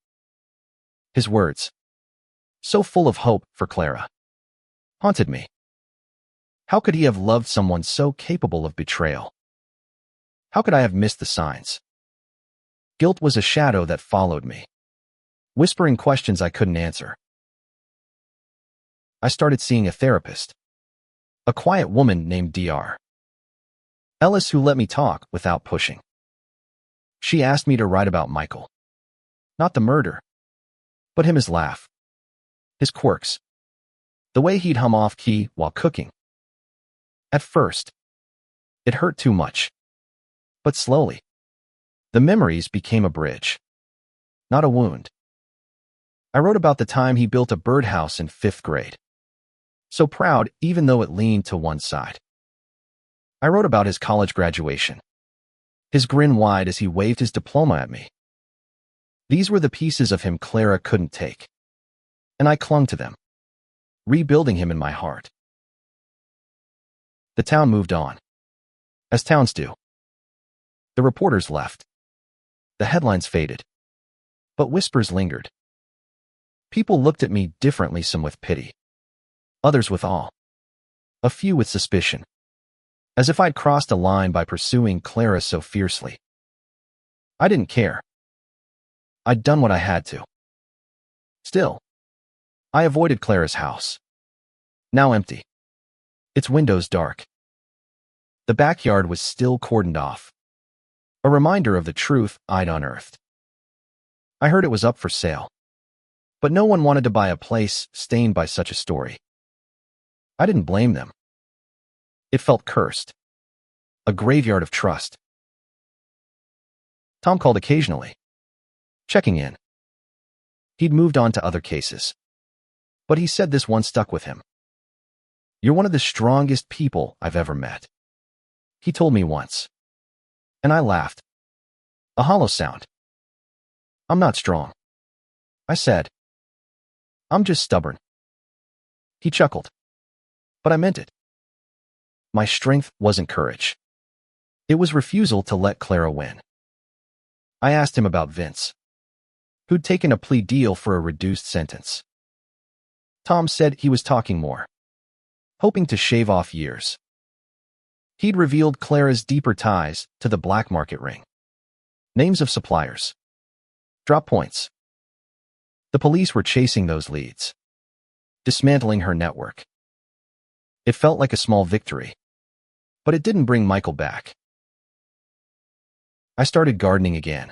His words, so full of hope for Clara, haunted me. How could he have loved someone so capable of betrayal? How could I have missed the signs? Guilt was a shadow that followed me, whispering questions I couldn't answer. I started seeing a therapist, a quiet woman named Dr. Ellis, who let me talk without pushing. She asked me to write about Michael, not the murder, but him, his laugh, his quirks, the way he'd hum off key while cooking. At first, it hurt too much, but slowly, the memories became a bridge, not a wound. I wrote about the time he built a birdhouse in 5th grade, so proud even though it leaned to one side. I wrote about his college graduation, his grin wide as he waved his diploma at me. These were the pieces of him Clara couldn't take, and I clung to them, rebuilding him in my heart. The town moved on, as towns do. The reporters left. The headlines faded, but whispers lingered. People looked at me differently, some with pity, others with awe, a few with suspicion, as if I'd crossed a line by pursuing Clara so fiercely. I didn't care. I'd done what I had to. Still, I avoided Clara's house, now empty, its windows dark. The backyard was still cordoned off, a reminder of the truth I'd unearthed. I heard it was up for sale, but no one wanted to buy a place stained by such a story. I didn't blame them. It felt cursed, a graveyard of trust. Tom called occasionally, checking in. He'd moved on to other cases, but he said this one stuck with him. "You're one of the strongest people I've ever met," he told me once, and I laughed. A hollow sound. "I'm not strong," I said. "I'm just stubborn." He chuckled, but I meant it. My strength wasn't courage. It was refusal to let Clara win. I asked him about Vince, who'd taken a plea deal for a reduced sentence. Tom said he was talking more, hoping to shave off years. He'd revealed Clara's deeper ties to the black market ring, names of suppliers, drop points. The police were chasing those leads, dismantling her network. It felt like a small victory, but it didn't bring Michael back. I started gardening again,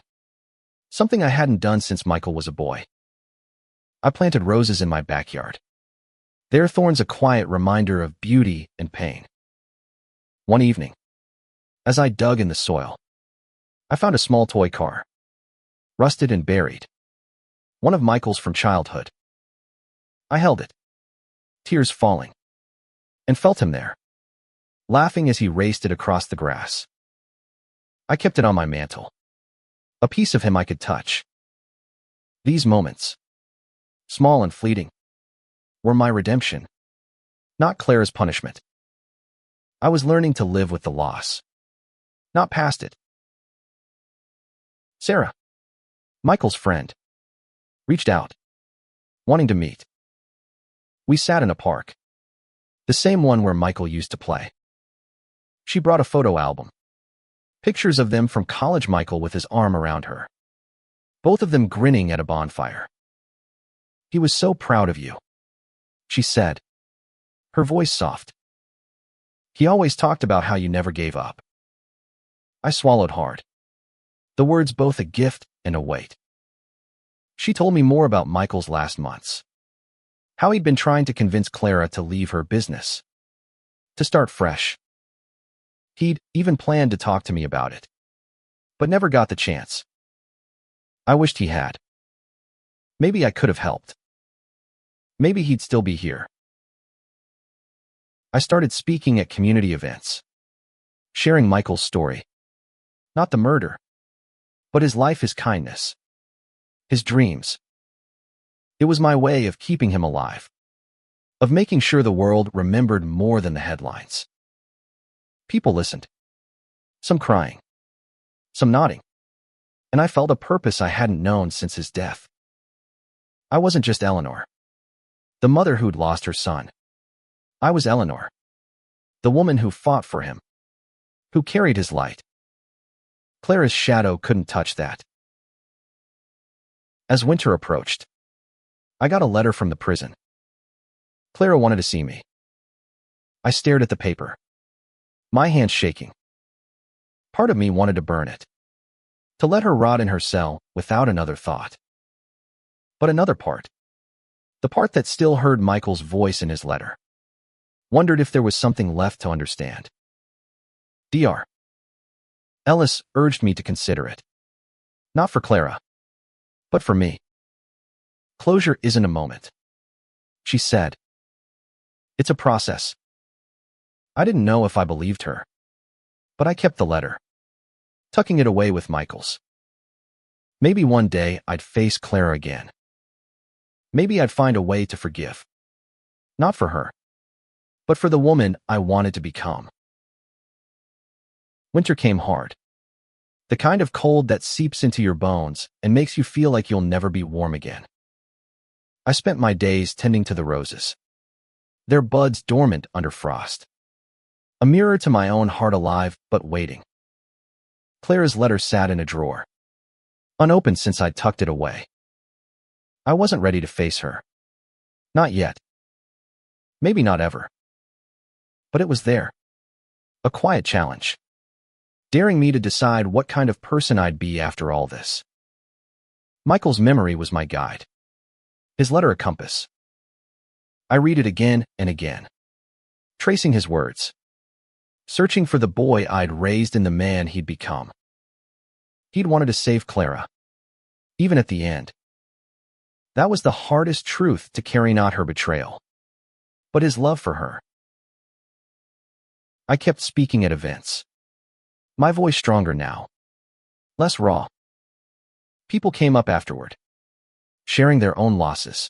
something I hadn't done since Michael was a boy. I planted roses in my backyard, their thorns a quiet reminder of beauty and pain. One evening, as I dug in the soil, I found a small toy car, rusted and buried, one of Michael's from childhood. I held it, tears falling, and felt him there, laughing as he raced it across the grass. I kept it on my mantle, a piece of him I could touch. These moments, small and fleeting, were my redemption, not Clara's punishment. I was learning to live with the loss, not past it. Sarah, Michael's friend, reached out, wanting to meet. We sat in a park, the same one where Michael used to play. She brought a photo album, pictures of them from college, Michael with his arm around her, both of them grinning at a bonfire. "He was so proud of you," she said, her voice soft. "He always talked about how you never gave up." I swallowed hard, the words both a gift and a weight. She told me more about Michael's last months, how he'd been trying to convince Clara to leave her business, to start fresh. He'd even planned to talk to me about it, but never got the chance. I wished he had. Maybe I could have helped. Maybe he'd still be here. I started speaking at community events, sharing Michael's story. Not the murder, but his life, his kindness, his dreams. It was my way of keeping him alive, of making sure the world remembered more than the headlines. People listened, some crying, some nodding, and I felt a purpose I hadn't known since his death. I wasn't just Eleanor, the mother who'd lost her son. I was Eleanor, the woman who fought for him, who carried his light. Clara's shadow couldn't touch that. As winter approached, I got a letter from the prison. Clara wanted to see me. I stared at the paper, my hands shaking. Part of me wanted to burn it, to let her rot in her cell without another thought. But another part, the part that still heard Michael's voice in his letter, wondered if there was something left to understand. Dr. Ellis urged me to consider it. Not for Clara, but for me. "Closure isn't a moment," she said. "It's a process." I didn't know if I believed her, but I kept the letter, tucking it away with Michael's. Maybe one day I'd face Clara again. Maybe I'd find a way to forgive. Not for her, but for the woman I wanted to become. Winter came hard. The kind of cold that seeps into your bones and makes you feel like you'll never be warm again. I spent my days tending to the roses, their buds dormant under frost. A mirror to my own heart, alive but waiting. Clara's letter sat in a drawer, unopened since I'd tucked it away. I wasn't ready to face her. Not yet. Maybe not ever. But it was there. A quiet challenge, daring me to decide what kind of person I'd be after all this. Michael's memory was my guide, his letter a compass. I read it again and again, tracing his words, searching for the boy I'd raised in the man he'd become. He'd wanted to save Clara, even at the end. That was the hardest truth to carry, not her betrayal, but his love for her. I kept speaking at events, my voice stronger now, less raw. People came up afterward, sharing their own losses,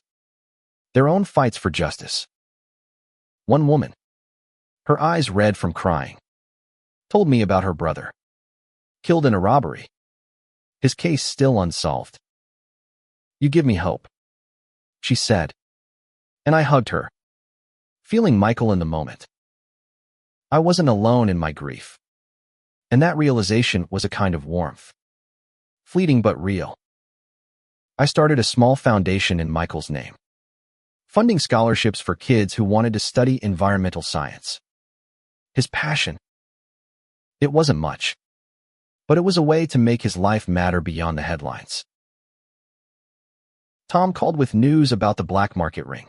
their own fights for justice. One woman, her eyes red from crying, told me about her brother, killed in a robbery, his case still unsolved. "You give me hope," she said, and I hugged her, feeling Michael in the moment. I wasn't alone in my grief, and that realization was a kind of warmth, fleeting but real. I started a small foundation in Michael's name, funding scholarships for kids who wanted to study environmental science. His passion. It wasn't much, but it was a way to make his life matter beyond the headlines. Tom called with news about the black market ring.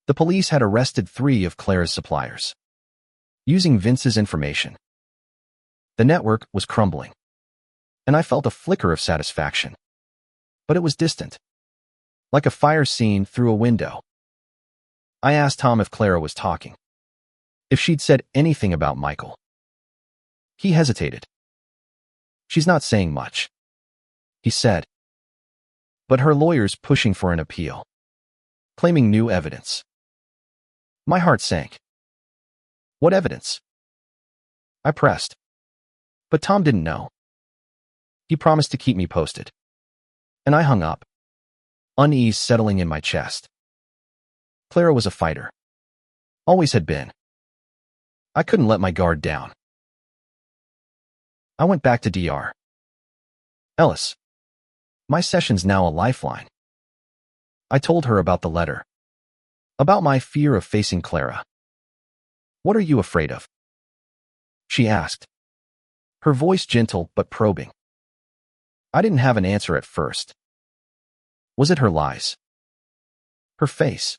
The police had arrested 3 of Clara's suppliers, using Vince's information. The network was crumbling, and I felt a flicker of satisfaction. But it was distant, like a fire seen through a window. I asked Tom if Clara was talking, if she'd said anything about Michael. He hesitated. "She's not saying much," he said, "but her lawyer's pushing for an appeal." claiming new evidence. My heart sank. What evidence? I pressed. But Tom didn't know. He promised to keep me posted. And I hung up, unease settling in my chest. Clara was a fighter. Always had been. I couldn't let my guard down. I went back to DR. Ellis, my session's now a lifeline. I told her about the letter. About my fear of facing Clara. What are you afraid of? She asked. Her voice gentle but probing. I didn't have an answer at first. Was it her lies? Her face?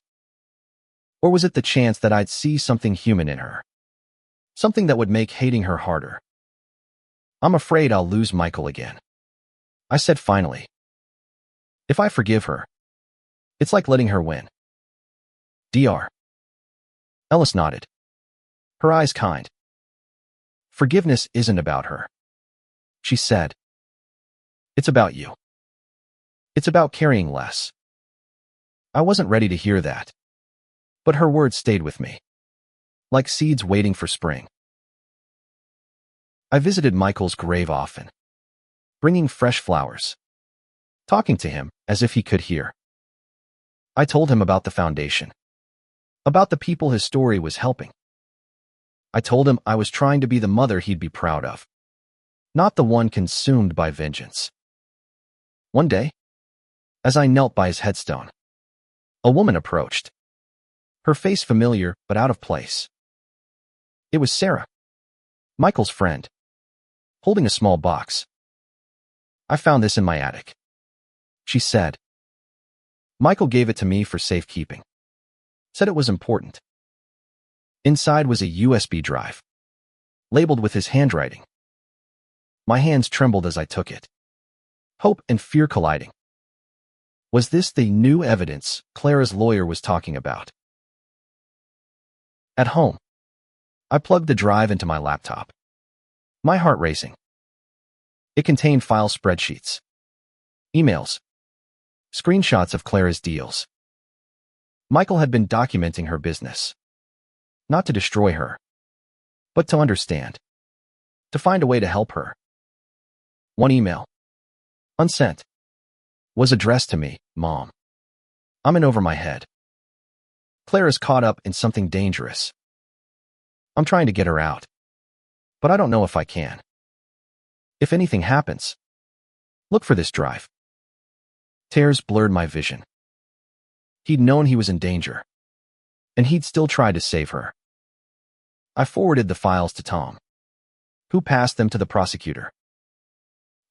Or was it the chance that I'd see something human in her? Something that would make hating her harder? I'm afraid I'll lose Michael again. I said finally. If I forgive her, it's like letting her win. DR. Ellis nodded. Her eyes kind. Forgiveness isn't about her. She said. It's about you. It's about carrying less. I wasn't ready to hear that. But her words stayed with me. Like seeds waiting for spring. I visited Michael's grave often. Bringing fresh flowers. Talking to him as if he could hear. I told him about the foundation. About the people his story was helping. I told him I was trying to be the mother he'd be proud of. Not the one consumed by vengeance. One day, as I knelt by his headstone, a woman approached. Her face familiar but out of place. It was Sarah, Michael's friend, holding a small box. I found this in my attic. She said. Michael gave it to me for safekeeping. Said it was important. Inside was a USB drive, labeled with his handwriting. My hands trembled as I took it. Hope and fear colliding. Was this the new evidence Clara's lawyer was talking about? At home, I plugged the drive into my laptop. My heart racing. It contained file spreadsheets, emails, screenshots of Clara's deals. Michael had been documenting her business. Not to destroy her, but to understand. To find a way to help her. One email, unsent, was addressed to me, Mom. I'm in over my head. Clara's caught up in something dangerous. I'm trying to get her out, but I don't know if I can. If anything happens, look for this drive. Tears blurred my vision. He'd known he was in danger, and he'd still tried to save her. I forwarded the files to Tom, who passed them to the prosecutor.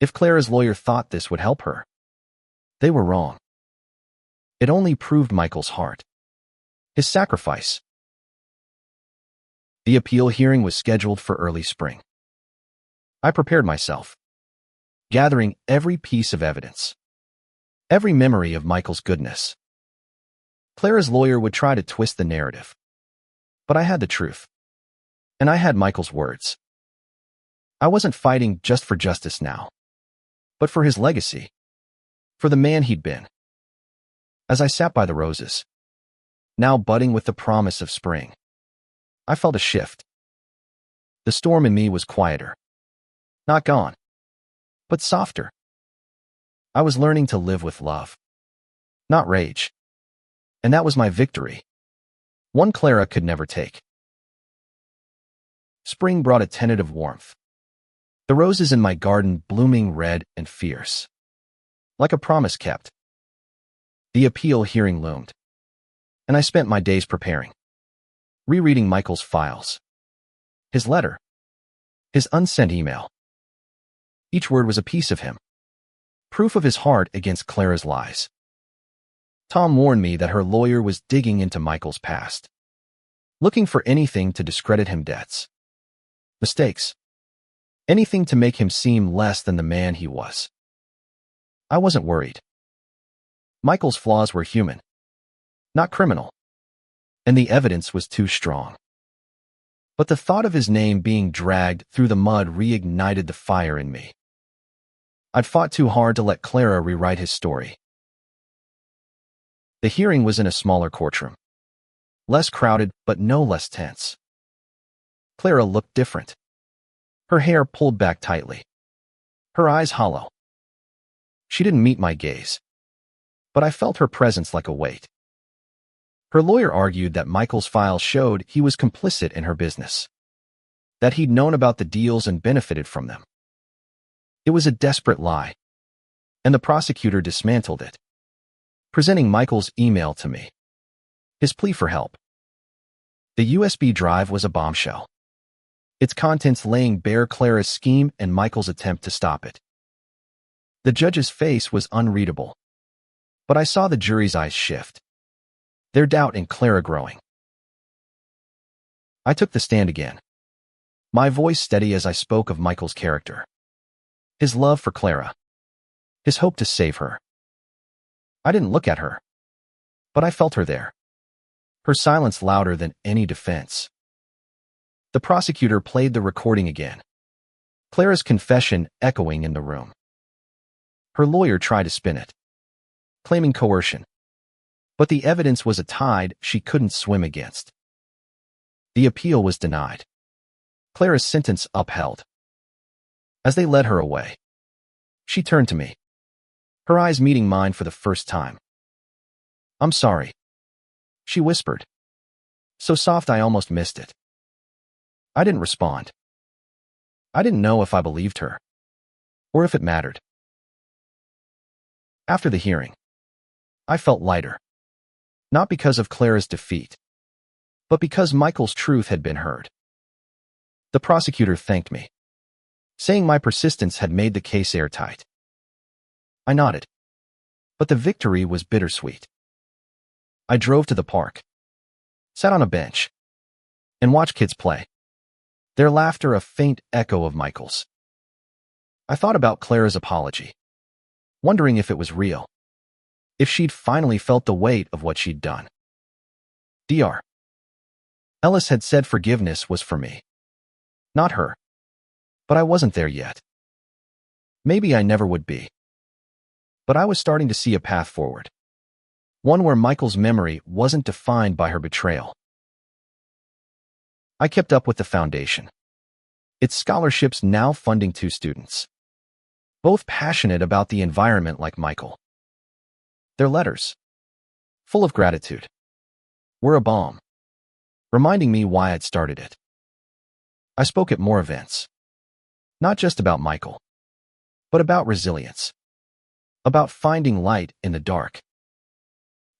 If Clara's lawyer thought this would help her, they were wrong. It only proved Michael's heart. His sacrifice. The appeal hearing was scheduled for early spring. I prepared myself, gathering every piece of evidence, every memory of Michael's goodness. Clara's lawyer would try to twist the narrative, but I had the truth, and I had Michael's words. I wasn't fighting just for justice now, but for his legacy, for the man he'd been. As I sat by the roses, now budding with the promise of spring, I felt a shift. The storm in me was quieter. Not gone, but softer. I was learning to live with love, not rage. And that was my victory. One Clara could never take. Spring brought a tentative warmth. The roses in my garden blooming red and fierce. Like a promise kept. The appeal hearing loomed. And I spent my days preparing. Rereading Michael's files. His letter. His unsent email. Each word was a piece of him. Proof of his heart against Clara's lies. Tom warned me that her lawyer was digging into Michael's past. Looking for anything to discredit him debts. Mistakes. Anything to make him seem less than the man he was. I wasn't worried. Michael's flaws were human, not criminal. And the evidence was too strong. But the thought of his name being dragged through the mud reignited the fire in me. I'd fought too hard to let Clara rewrite his story. The hearing was in a smaller courtroom. Less crowded, but no less tense. Clara looked different. Her hair pulled back tightly. Her eyes hollow. She didn't meet my gaze, but I felt her presence like a weight. Her lawyer argued that Michael's files showed he was complicit in her business, that he'd known about the deals and benefited from them. It was a desperate lie, and the prosecutor dismantled it, presenting Michael's email to me, his plea for help. The USB drive was a bombshell, its contents laying bare Clara's scheme and Michael's attempt to stop it. The judge's face was unreadable, but I saw the jury's eyes shift, their doubt in Clara growing. I took the stand again, my voice steady as I spoke of Michael's character, his love for Clara, his hope to save her. I didn't look at her, but I felt her there, her silence louder than any defense. The prosecutor played the recording again, Clara's confession echoing in the room. Her lawyer tried to spin it, claiming coercion, but the evidence was a tide she couldn't swim against. The appeal was denied, Clara's sentence upheld. As they led her away, she turned to me, her eyes meeting mine for the first time. "I'm sorry," she whispered, so soft I almost missed it. I didn't respond. I didn't know if I believed her, or if it mattered. After the hearing, I felt lighter, not because of Clara's defeat, but because Michael's truth had been heard. The prosecutor thanked me, saying my persistence had made the case airtight. I nodded, but the victory was bittersweet. I drove to the park, sat on a bench, and watched kids play, their laughter a faint echo of Michael's. I thought about Clara's apology, wondering if it was real, if she'd finally felt the weight of what she'd done. Dr. Ellis had said forgiveness was for me, not her, but I wasn't there yet. Maybe I never would be. But I was starting to see a path forward, one where Michael's memory wasn't defined by her betrayal. I kept up with the foundation, its scholarships now funding 2 students, both passionate about the environment like Michael. Their letters, full of gratitude, were a balm, reminding me why I'd started it. I spoke at more events, not just about Michael, but about resilience, about finding light in the dark.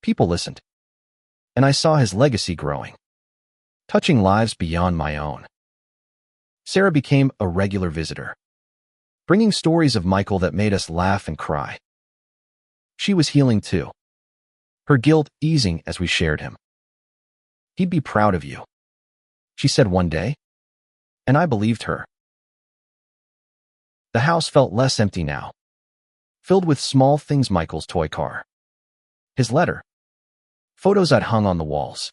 People listened, and I saw his legacy growing, touching lives beyond my own. Sarah became a regular visitor, bringing stories of Michael that made us laugh and cry. She was healing too, her guilt easing as we shared him. "He'd be proud of you," she said one day, and I believed her. The house felt less empty now, filled with small things: Michael's toy car, his letter, photos I'd hung on the walls.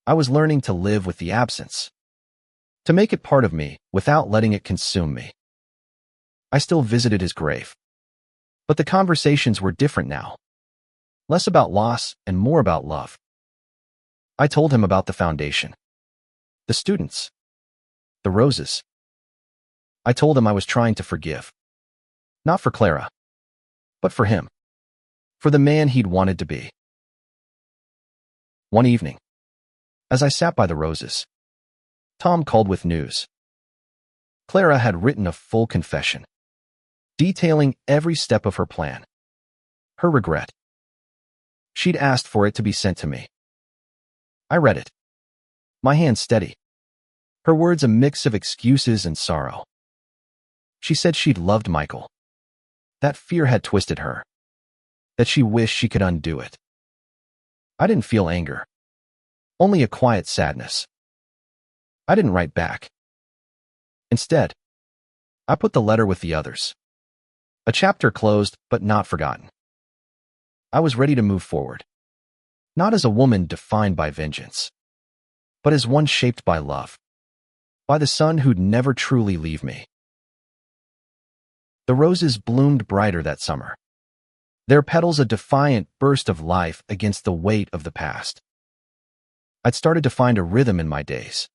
I was learning to live with the absence, to make it part of me without letting it consume me. I still visited his grave, but the conversations were different now, less about loss and more about love. I told him about the foundation, the students, the roses. I told him I was trying to forgive, not for Clara, but for him, for the man he'd wanted to be. One evening, as I sat by the roses, Tom called with news. Clara had written a full confession, detailing every step of her plan, her regret. She'd asked for it to be sent to me. I read it, my hand steady, her words a mix of excuses and sorrow. She said she'd loved Michael, that fear had twisted her, that she wished she could undo it. I didn't feel anger, only a quiet sadness. I didn't write back. Instead, I put the letter with the others. A chapter closed, but not forgotten. I was ready to move forward, not as a woman defined by vengeance, but as one shaped by love, by the sun who'd never truly leave me. The roses bloomed brighter that summer, their petals a defiant burst of life against the weight of the past. I'd started to find a rhythm in my days,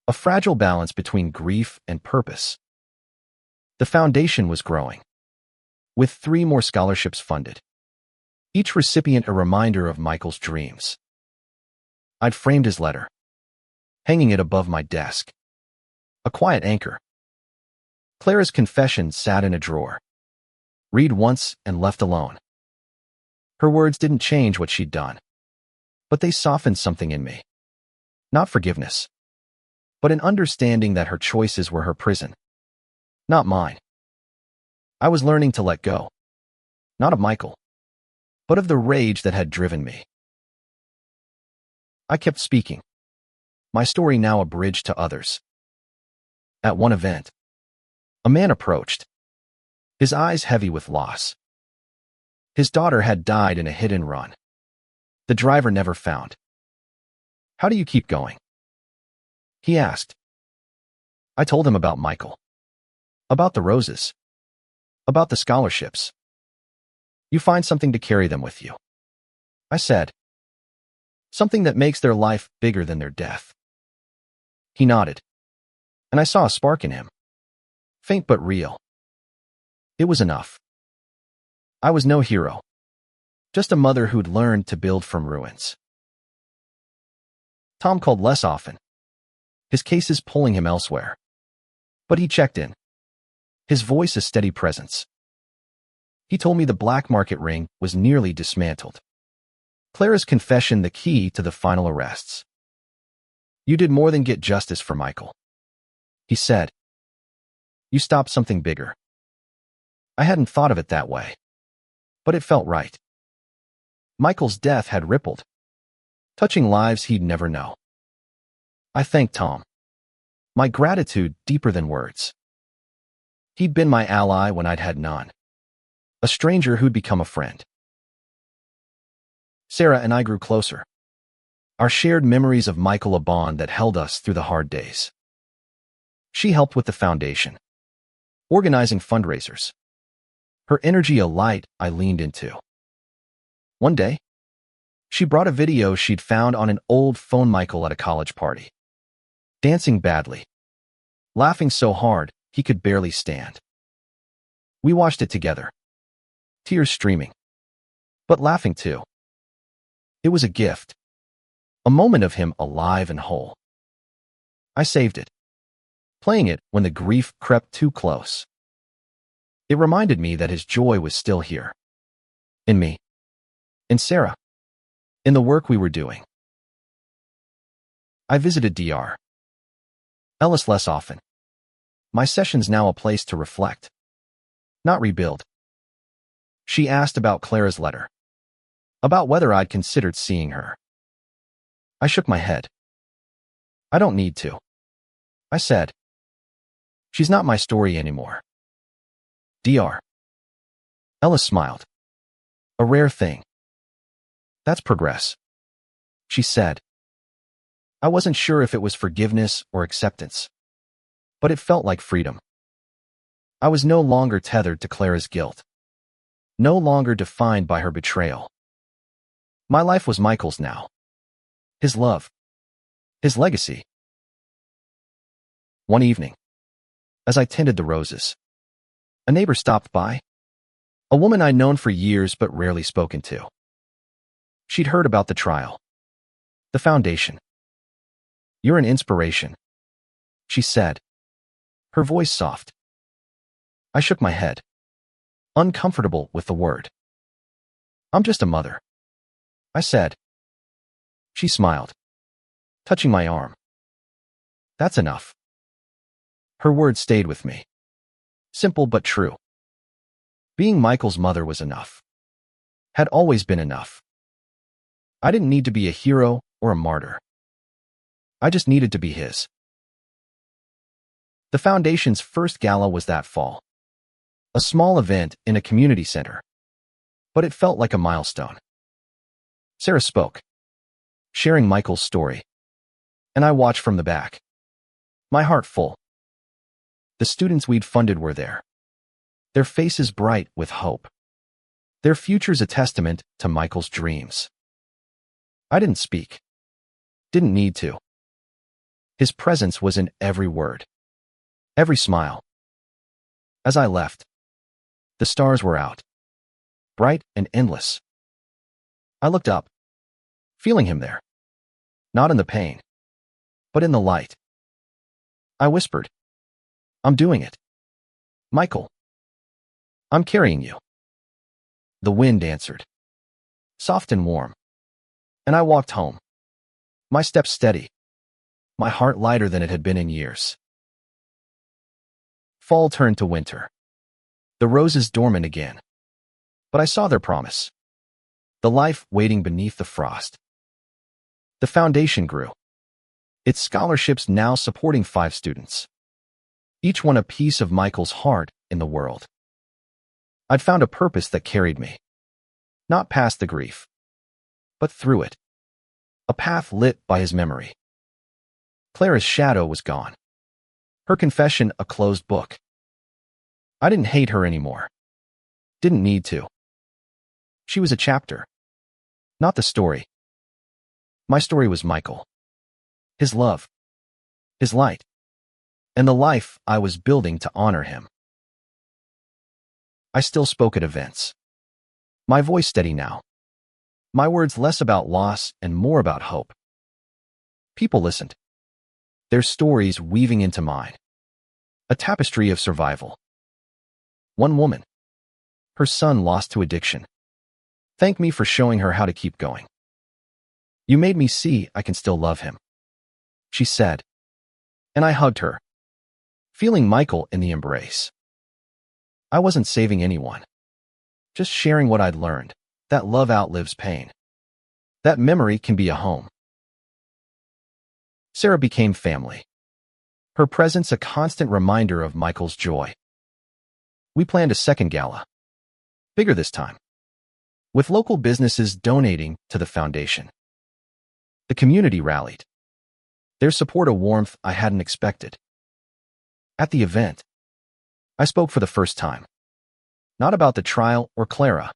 a fragile balance between grief and purpose. The foundation was growing, with 3 more scholarships funded, each recipient a reminder of Michael's dreams. I'd framed his letter, hanging it above my desk, a quiet anchor. Clara's confession sat in a drawer, read once and left alone. Her words didn't change what she'd done, but they softened something in me. Not forgiveness, but an understanding that her choices were her prison, not mine. I was learning to let go, not of Michael, but of the rage that had driven me. I kept speaking, my story now a bridge to others. At one event, a man approached, his eyes heavy with loss. His daughter had died in a hit-and-run. The driver never found. "How do you keep going?" he asked. I told him about Michael, about the roses, about the scholarships. "You find something to carry them with you," I said. "Something that makes their life bigger than their death." He nodded, and I saw a spark in him, faint but real. It was enough. I was no hero, just a mother who'd learned to build from ruins. Tom called less often, his cases pulling him elsewhere. But he checked in, his voice a steady presence. He told me the black market ring was nearly dismantled. Clara's confession the key to the final arrests. "You did more than get justice for Michael," he said. "You stopped something bigger." I hadn't thought of it that way, but it felt right. Michael's death had rippled, touching lives he'd never know. I thanked Tom, my gratitude deeper than words. He'd been my ally when I'd had none, a stranger who'd become a friend. Sarah and I grew closer, our shared memories of Michael a bond that held us through the hard days. She helped with the foundation, organizing fundraisers, her energy a light I leaned into. One day, she brought a video she'd found on an old phone Michael at a college party, dancing badly, laughing so hard he could barely stand. We watched it together, tears streaming, but laughing too. It was a gift, a moment of him alive and whole. I saved it, playing it when the grief crept too close. It reminded me that his joy was still here, in me, in Sarah, in the work we were doing. I visited Dr. Ellis less often. My session's now a place to reflect, not rebuild. She asked about Clara's letter, about whether I'd considered seeing her. I shook my head. "I don't need to," I said. "She's not my story anymore." Dr. Ellis smiled. "A rare thing. That's progress," she said. I wasn't sure if it was forgiveness or acceptance, but it felt like freedom. I was no longer tethered to Clara's guilt, no longer defined by her betrayal. My life was Michael's now, his love, his legacy. One evening, as I tended the roses, a neighbor stopped by, a woman I'd known for years but rarely spoken to. She'd heard about the trial, the foundation. "You're an inspiration," she said, her voice soft. I shook my head, uncomfortable with the word. "I'm just a mother," I said. She smiled, touching my arm. "That's enough." Her words stayed with me. Simple but true. Being Michael's mother was enough. Had always been enough. I didn't need to be a hero or a martyr. I just needed to be his. The Foundation's first gala was that fall. A small event in a community center. But it felt like a milestone. Sarah spoke, sharing Michael's story, and I watched from the back, my heart full. The students we'd funded were there, their faces bright with hope. Their future's a testament to Michael's dreams. I didn't speak. Didn't need to. His presence was in every word, every smile. As I left, the stars were out, bright and endless. I looked up, feeling him there, not in the pain, but in the light. I whispered, "I'm doing it. Michael, I'm carrying you." The wind answered, soft and warm, and I walked home, my steps steady, my heart lighter than it had been in years. Fall turned to winter. The roses dormant again, but I saw their promise, the life waiting beneath the frost. The foundation grew, its scholarships now supporting 5 students, each one a piece of Michael's heart in the world. I'd found a purpose that carried me, not past the grief, but through it, a path lit by his memory. Clara's shadow was gone, her confession a closed book. I didn't hate her anymore. Didn't need to. She was a chapter, not the story. My story was Michael, his love, his light, and the life I was building to honor him. I still spoke at events, my voice steady now, my words less about loss and more about hope. People listened, their stories weaving into mine, a tapestry of survival. One woman, her son lost to addiction, thanked me for showing her how to keep going. "You made me see I can still love him," she said, and I hugged her, feeling Michael in the embrace. I wasn't saving anyone, just sharing what I'd learned, that love outlives pain, that memory can be a home. Sarah became family, her presence a constant reminder of Michael's joy. We planned a second gala, bigger this time, with local businesses donating to the foundation. The community rallied, their support a warmth I hadn't expected. At the event, I spoke for the first time, not about the trial or Clara,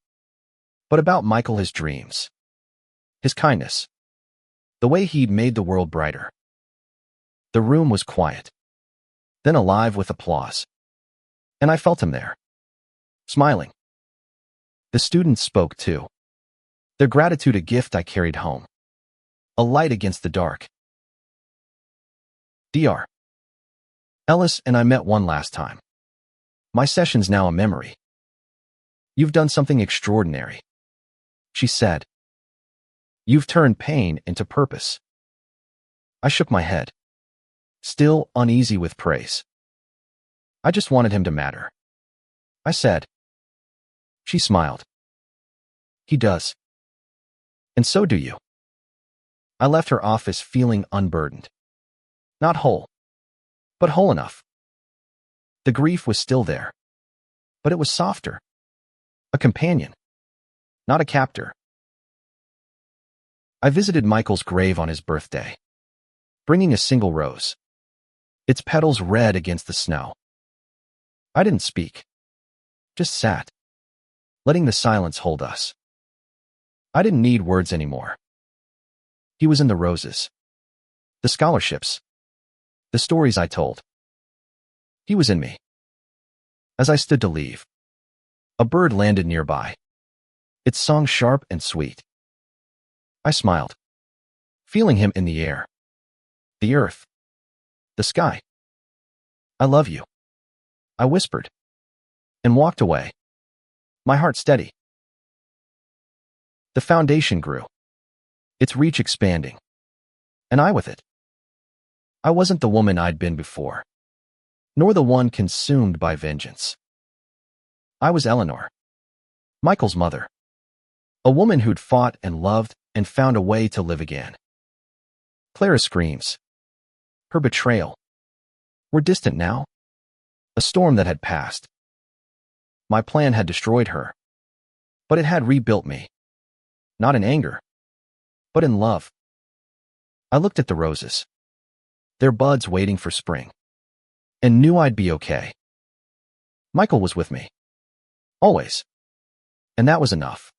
but about Michael, his dreams, his kindness, the way he'd made the world brighter. The room was quiet, then alive with applause, and I felt him there, smiling. The students spoke too, their gratitude a gift I carried home, a light against the dark. Dr. Ellis and I met one last time. My session's now a memory. "You've done something extraordinary," she said. "You've turned pain into purpose." I shook my head, still uneasy with praise. "I just wanted him to matter," I said. She smiled. "He does. And so do you." I left her office feeling unburdened. Not whole, but whole enough. The grief was still there, but it was softer. A companion, not a captor. I visited Michael's grave on his birthday, bringing a single rose, its petals red against the snow. I didn't speak, just sat, letting the silence hold us. I didn't need words anymore. He was in the roses, the scholarships, the stories I told. He was in me. As I stood to leave, a bird landed nearby, its song sharp and sweet. I smiled, feeling him in the air, the earth, the sky. "I love you," I whispered, and walked away, my heart steady. The foundation grew, its reach expanding, and I with it. I wasn't the woman I'd been before, nor the one consumed by vengeance. I was Eleanor, Michael's mother, a woman who'd fought and loved and found a way to live again. Clara's screams, her betrayal, were distant now, a storm that had passed. My plan had destroyed her, but it had rebuilt me, not in anger, but in love. I looked at the roses, their buds waiting for spring, and knew I'd be okay. Michael was with me, always. And that was enough.